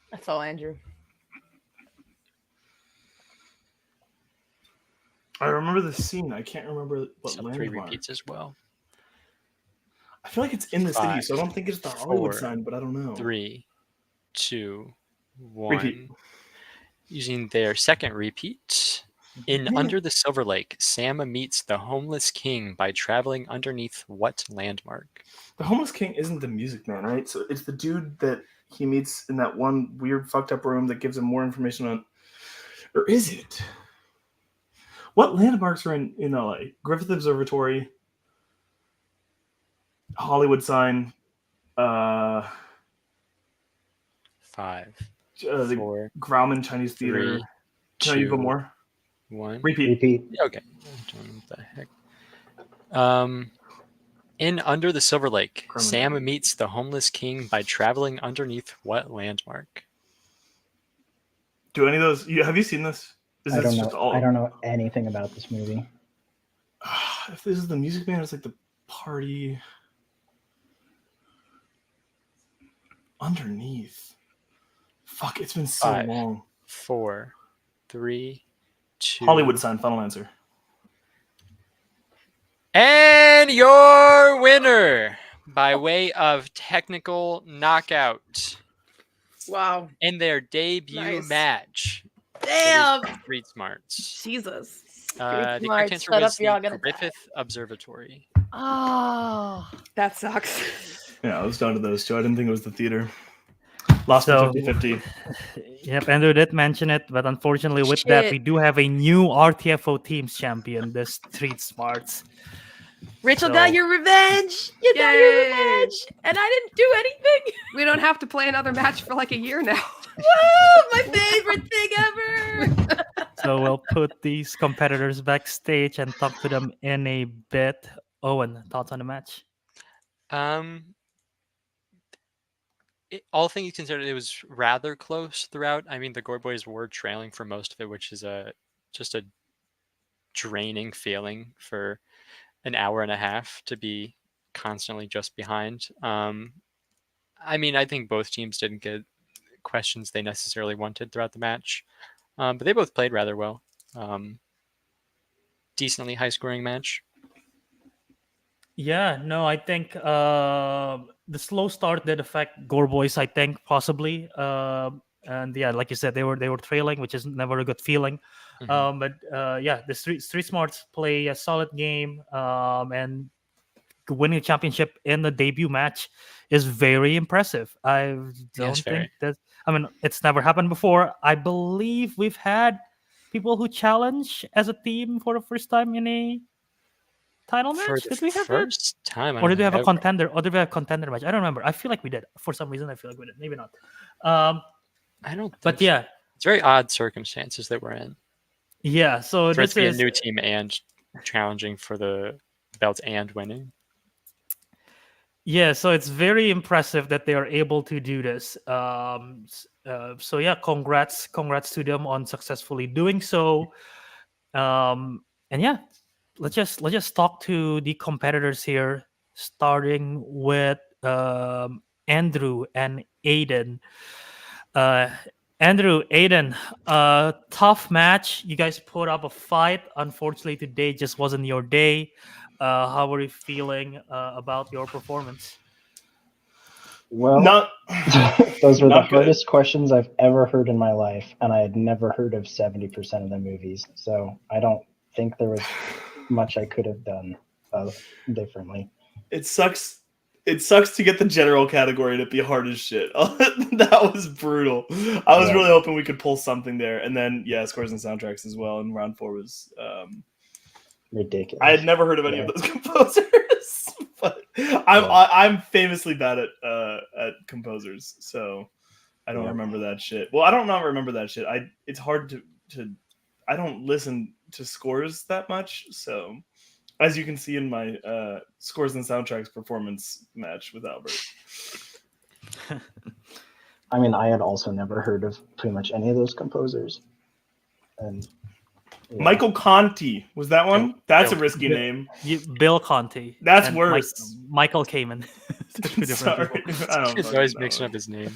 That's all, Andrew. I remember the scene. I can't remember what Some 3 landmark. repeats as well. I feel like it's in the city, 5, so I don't think it's the Hollywood 4, sign, but I don't know. 3, 2, 1. Repeat. Using their second repeat. In Under the Silver Lake, Sam meets the homeless king by traveling underneath what landmark? The homeless king isn't the Music Man, right? So it's the dude that he meets in that one weird fucked up room that gives him more information on. Or is it? What landmarks are in LA? Griffith Observatory, Hollywood sign, 5, the 4, Grauman Chinese Theater. 3, Can you go 2, more? 1. Repeat. Okay. What the heck? In Under the Silver Lake, Grauman. Sam meets the homeless king by traveling underneath what landmark? Do any of those? Have you seen this? Is I this don't just know. all? I don't know anything about this movie. If this is the Music Man, it's like the party underneath. Fuck! It's been so 5, long. 4, 3, 2. Hollywood sign. Final answer. And your winner by way of technical knockout Wow. in their debut Nice. match. Damn. Street Smarts. Jesus. The Street correct Smarts, answer shut was up, y'all the gonna die. Griffith Observatory. Oh. That sucks. Yeah, I was down to those two. I didn't think it was the theater. Lost So- 50-50. Yep, Andrew did mention it, but unfortunately, with that, Shit. we do have a new RTFO teams champion, the Street Smarts. Rachel So- got your revenge. You got your Yay. revenge. And I didn't do anything. We don't have to play another match for like a year now. Woo! My favorite thing ever. So we'll put these competitors backstage and talk to them in a bit. Owen, thoughts on the match? All things considered, it was rather close throughout. I mean, the Gorr Boys were trailing for most of it, which is just a draining feeling for an hour and a half to be constantly just behind. I mean, I think both teams didn't get questions they necessarily wanted throughout the match, but they both played rather well. Decently high-scoring match. Yeah, no, I think the slow start did affect Gorr Boys, I think, possibly. And yeah, like you said, they were trailing, which is never a good feeling. Mhm. But yeah, the Street Smarts play a solid game, and winning a championship in the debut match is very impressive. I don't very. think that. I mean, it's never happened before. I believe we've had people who challenge as a team for the first time in a title For match. the Did we have that? first time, I Or don't did we have a know. contender? Or did we have a contender match? I don't remember. I feel like we did. For some reason, I feel like we did. Maybe not. I don't. But think so. yeah, It's very odd circumstances that we're in. yeah. So For it this to be a is new team and challenging for the belt and winning. yeah. So it's very impressive that they are able to do this. So yeah, congrats to them on successfully doing so. And yeah, let's just talk to the competitors here, starting with Andrew and Aidan. Andrew, Aidan, tough match. You guys put up a fight. Unfortunately, today just wasn't your day. How were you feeling about your performance? Well, Not those were the not good. hardest questions I've ever heard in my life, and I had never heard of 70% of the movies. So I don't think there was much I could have done differently. It sucks. It sucks to get the general category and it be hard as shit. That was brutal. I was really hoping we could pull something there, and then scores and soundtracks as well. And round 4 was Ridiculous. I had never heard of any of those composers, but I'm famously bad at composers, so I don't remember that shit. Well, I don't not remember that shit. It's hard to I don't listen to scores that much, so. As you can see in my scores and soundtracks performance match with Albert. I mean, I had also never heard of pretty much any of those composers. And Michael Conti, was that one? That's a risky name. Bill Conti. That's worse. Michael Kamen. Sorry. He's always mixing up his name.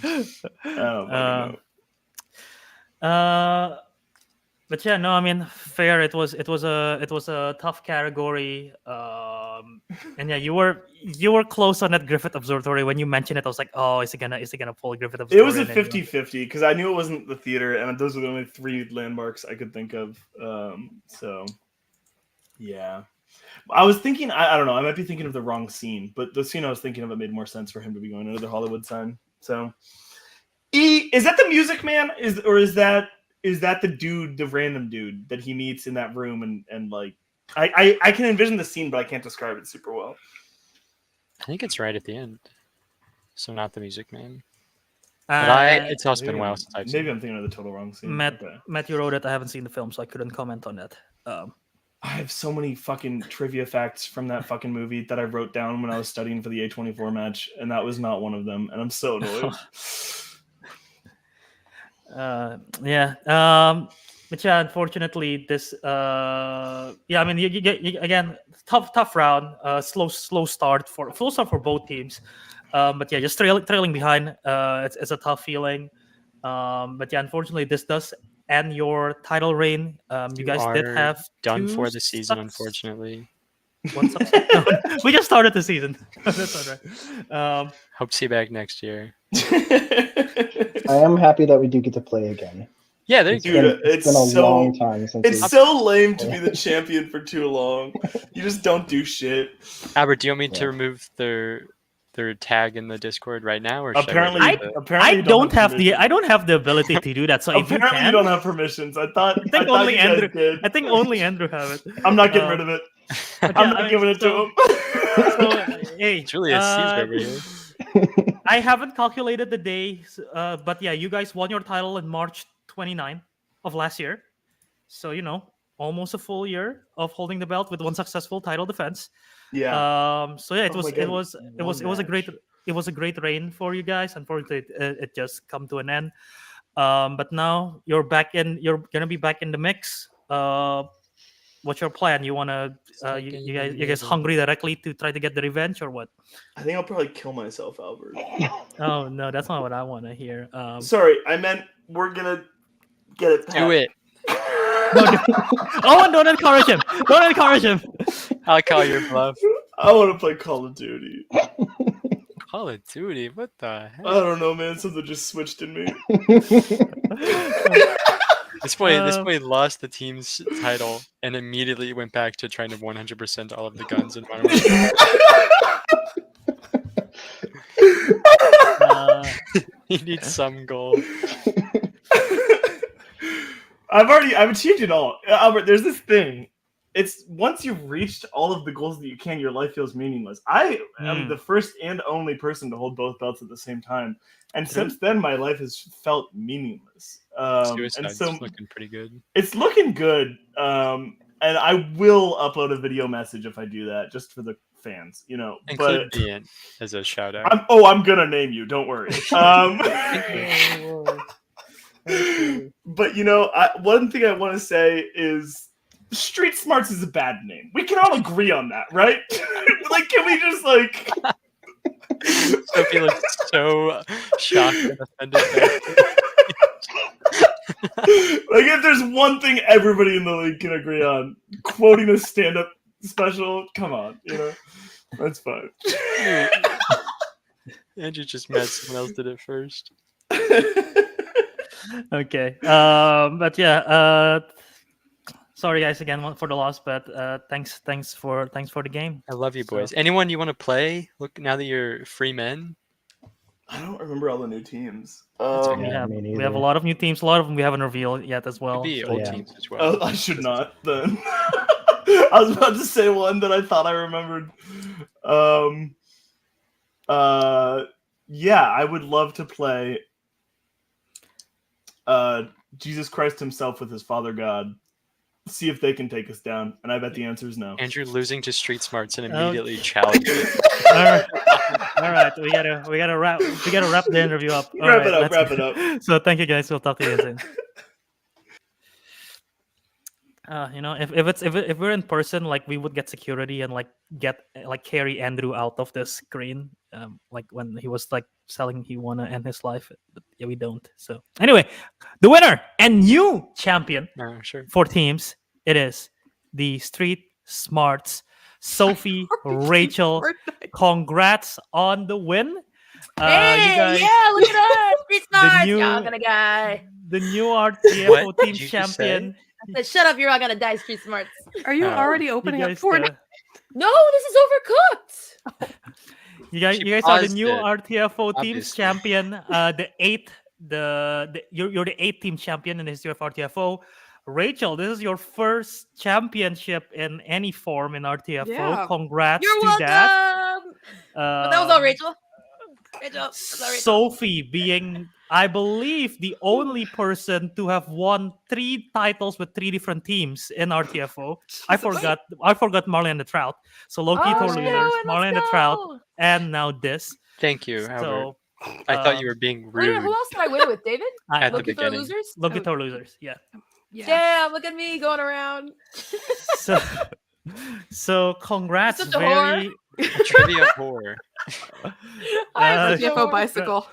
But yeah, no, I mean, fair. It was a tough category, and yeah, you were close on that Griffith Observatory. When you mentioned it, I was like, oh, is it gonna pull Griffith Observatory? It was a 50-50 because I knew it wasn't the theater, and those were the only 3 landmarks I could think of. So yeah, I was thinking, I don't know, I might be thinking of the wrong scene, but the scene I was thinking of, it made more sense for him to be going under the Hollywood sign. So, is that the Music Man? Is that the dude, the random dude that he meets in that room and like I can envision the scene, but I can't describe it super well. I think it's right at the end. So not the Music Man. But it's also been a while since I've seen Maybe I'm thinking of the total wrong scene. Matt, you wrote it. I haven't seen the film, so I couldn't comment on that. I have so many fucking trivia facts from that fucking movie that I wrote down when I was studying for the A24 match, and that was not one of them, and I'm so annoyed. But yeah, unfortunately, this I mean, you again, tough round, slow start for both teams, but yeah, just trailing behind, it's a tough feeling, but yeah, unfortunately, this does end your title reign. You guys did have done for the season, unfortunately. We just started the season. That's all right. Hope to see you back next year. I am happy that we do get to play again. Yeah, it's been a long time since it's so lame to be the champion for too long. You just don't do shit. Albert, do you want me to remove their tag in the Discord right now, or apparently I don't have the ability to do that. So apparently you don't have permissions. I think only Andrew did. I think only Andrew have it. I'm not getting rid of it. I'm not giving it to him. So, hey, it's really a Caesar over here. I haven't calculated the days, but yeah, you guys won your title in March 29 of last year. So, almost a full year of holding the belt with one successful title defense. Yeah. So yeah, it was a great reign for you guys. Unfortunately, it just come to an end. But now you're gonna be back in the mix. What's your plan? You wanna you guys hungry directly to try to get the revenge or what? I think I'll probably kill myself, Albert. Oh no, that's not what I want to hear. Sorry, I meant we're gonna get it. Do it. Oh, don't encourage him. Don't encourage him. I'll call your bluff. I want to play Call of Duty. Call of Duty? What the heck? I don't know, man. Something just switched in me. This boy lost the team's title and immediately went back to trying to 100% all of the guns in Modern Warfare. He needs some goal. I've achieved it all. Albert, there's this thing. It's once you've reached all of the goals that you can, your life feels meaningless. I am the first and only person to hold both belts at the same time. And since then, my life has felt meaningless. And so looking pretty good. It's looking good. And I will upload a video message if I do that, just for the fans, Include Ian as a shout out. I'm gonna name you. Don't worry. But one thing I want to say is Street Smarts is a bad name. We can all agree on that, right? Like, can we just Sophie looks so shocked and offended. Like, if there's one thing everybody in the league can agree on, quoting a stand-up special, come on, that's fine. Andrew just mad someone else did it first. Okay. But yeah. Sorry guys again for the loss, but thanks for the game. I love you, So- boys. Anyone you want to play? Look, now that you're free men. I don't remember all the new teams. That's okay. Yeah, we me have a neither. lot of new teams. A lot of them we haven't revealed yet as well. Could be so- old yeah. teams as well. Oh, I should not then. I was about to say one that I thought I remembered. Yeah, I would love to play Jesus Christ himself with his Father God. See if they can take us down, and I bet the answer is no. Andrew losing to Street Smarts and Okay. immediately challenging. All right, we gotta wrap the interview up. All Wrap right, it up, let's- wrap it up. So thank you guys. We'll talk to you soon. If we're in person, like we would get security and carry Andrew out of the screen, like when he was like selling he wanna end his life. But yeah, we don't. So anyway, the winner and new champion No, sure. for teams, it is the Street Smarts, Sophie, Rachel. Congrats on the win. Hey, you guys, yeah, look at us. Street Smarts. new- Y'all gonna die. the new RTFO What team did you just say? champion. I said, shut up, you're all gonna die, Street Smarts. Are you Oh. already You opening up guys, Fortnite? No, this is overcooked. you guys She are the paused new it, RTFO teams obviously. champion. You're the 8th team champion in the history of RTFO. Rachel, this is your first championship in any form in RTFO. Yeah. Congrats You're to welcome. that. But that was all Rachel. Rachel. That was all Rachel. Sophie being, I believe, the only person to have won 3 titles with 3 different teams in RTFO. I forgot Marley and the Trout. So Loki Oh, Tour let's losers, go, let's Marley and the Trout, go. and now this. Thank you, Albert. So I thought you were being Wait, rude. who else did I win it with, David? At the Loki for beginning. losers? Loki Tour losers, yeah. Yeah. Damn, look at me going around. So congrats, Such a very Trivia whore. I'm such a CFO whore. bicycle.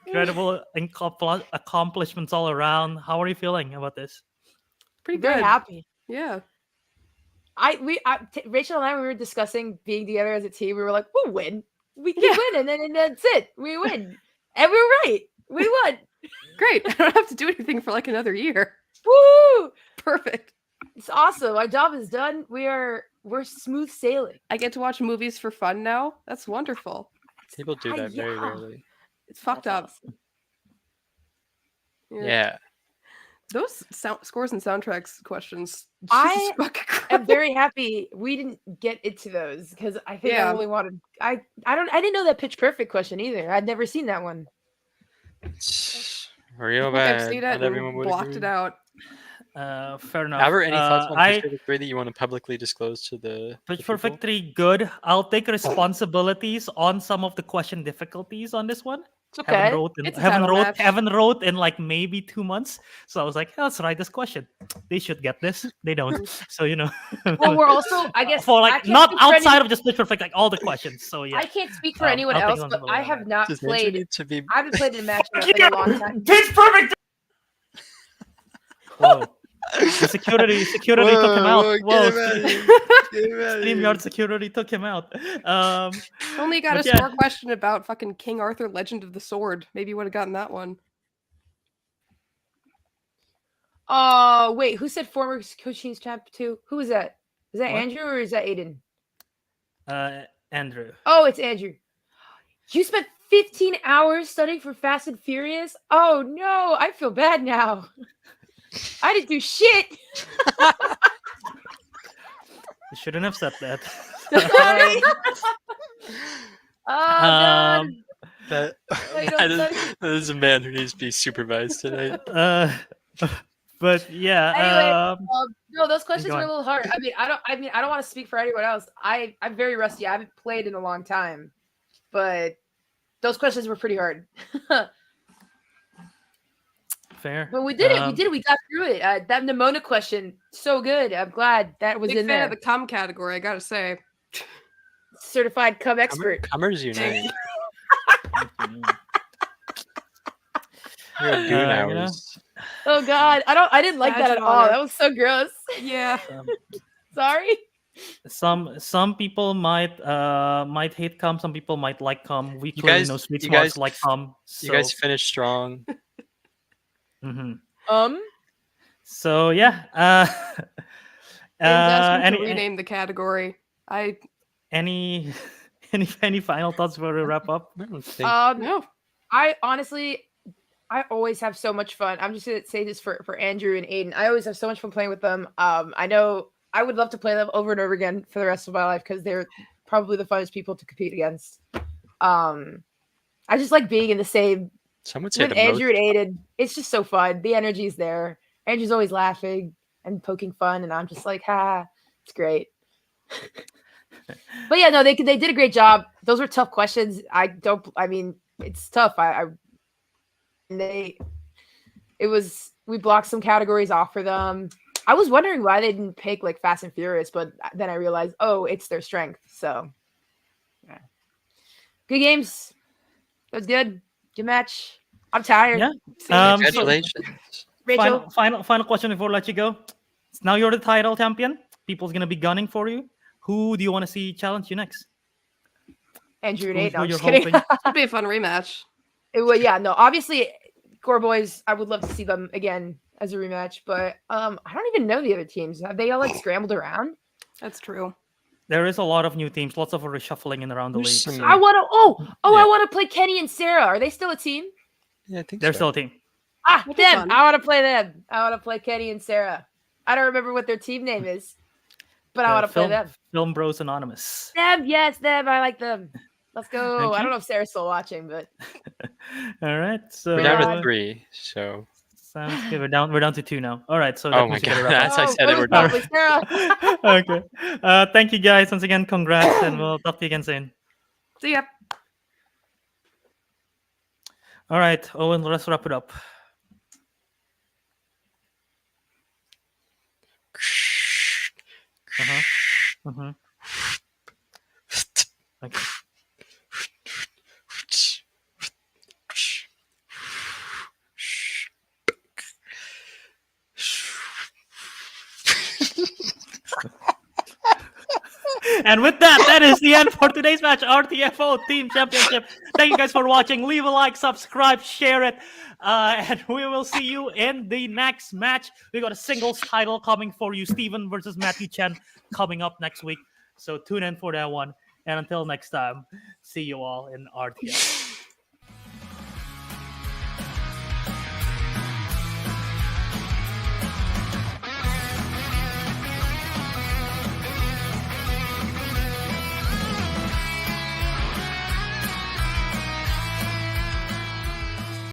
incredible accomplishments all around. How are you feeling about this? Pretty Very good. happy. Yeah. Rachel and I, we were discussing being together as a team. We were like, we'll win. We can win, and that's it. We win. And we were right. We won. Great. I don't have to do anything for like another year. Woo! Perfect. It's awesome. Our job is done. We're smooth sailing. I get to watch movies for fun now. That's wonderful. People do that very Yeah. rarely. It's fucked That's up. awesome. Yeah. Those scores and soundtracks questions. I Jesus fucking Christ. I'm very happy we didn't get into those because I think I Yeah. only wanted. I didn't know that Pitch Perfect question either. I'd never seen that one. It's real I've bad. seen it Not and everyone would blocked agree. it out. Fair enough. Albert, any thoughts on I Pitch Perfect 3 that you want to publicly disclose to the Pitch people? Perfect 3 good. I'll take responsibilities on some of the question difficulties on this one. It's okay. It's a title match. Haven't wrote in like maybe 2 months. So I was like, let's write this question. They should get this. They don't. So Well, we're also, I guess, for I like can't not speak for outside any- of just Pitch Perfect, like all the questions. So yeah. I can't speak for Um, anyone I'll take else, on but the I line. have not Does Andrew played. need to be I haven't played in a match in a long time. Pitch Perfect. Whoa. The security took him out. Whoa, StreamYard security took him out. Only got But a yeah. score question about fucking King Arthur Legend of the Sword. Maybe you would have gotten that one. Oh, wait, who said former Coaching's Champ 2? Who was that? Is that What? Andrew or is that Aiden? Andrew. Oh, it's Andrew. You spent 15 hours studying for Fast and Furious? Oh no, I feel bad now. I didn't do shit. You shouldn't have said that. Sorry. Oh god. That, you don't that is, say- that is a man who needs to be supervised tonight. But yeah. Anyway, no, those questions go were a on. little hard. I don't want to speak for anyone else. I'm very rusty. I haven't played in a long time, but those questions were pretty hard. Fair. But we did it. We got through it. That Nimona question, so good. I'm glad that was Big in fan there. of the cum category, I gotta say. Certified cum expert. Comers unite. Mm. You're at goon You know? hours. Oh god, I didn't like that at Badge of all. honor. That was so gross. Yeah. Sorry. Some people might hate cum. Some people might like cum. We clearly know Sweet Smarts like cum. You guys finished strong. Mhm. So yeah. James asked me to Any rename the category. any final thoughts before we wrap up? I don't think No. I honestly, I always have so much fun. I'm just gonna say this for Andrew and Aidan. I always have so much fun playing with them. I know I would love to play them over and over again for the rest of my life because they're probably the funnest people to compete against. I just like being in the same some would say with the Andrew most. and Aidan. It's just so fun. The energy's there. Andrew's always laughing and poking fun, and I'm just like, ha, it's great. But yeah, no, they did a great job. Those were tough questions. I mean, it's tough. We blocked some categories off for them. I was wondering why they didn't pick like Fast and Furious, but then I realized, oh, it's their strength. So, yeah. Good games. That was good. Good match. I'm tired. Yeah. Congratulations. Rachel. Final question before I let you go. Now you're the title champion. People's gonna be gunning for you. Who do you want to see challenge you next? Andrew and Who's Aidan. who I'm you're just kidding. hoping? It'd be a fun rematch. Yeah, no. Obviously, Gorr Boys. I would love to see them again as a rematch, but I don't even know the other teams. Have they all like scrambled around? That's true. There is a lot of new teams, lots of reshuffling in around the league. There's some- so I want to. Yeah. I want to play Kenny and Sarah. Are they still a team? Yeah, I think they're so. still a team. That'd be Them. fun. I want to play them. I want to play Kenny and Sarah. I don't remember what their team name is, but I want to play them. Film Bros Anonymous. Them, yes, them. I like them. Let's go. Okay. I don't know if Sarah's still watching, but All right, so We're down God. to 3, so sounds good. We're down to 2 now. All right, so that oh my means we gotta god, wrap as I said, it we're was done. probably Sarah. up. Okay. Thank you guys once again. Congrats, and we'll talk to you again soon. See ya. All right, Owen, let's wrap it up. Okay. And with that, that is the end for today's match, RTFO Team Championship. Thank you guys for watching. Leave a like, subscribe, share it. And we will see you in the next match. We got a singles title coming for you. Steven versus Matthew Chen coming up next week. So tune in for that one. And until next time, see you all in RTFO.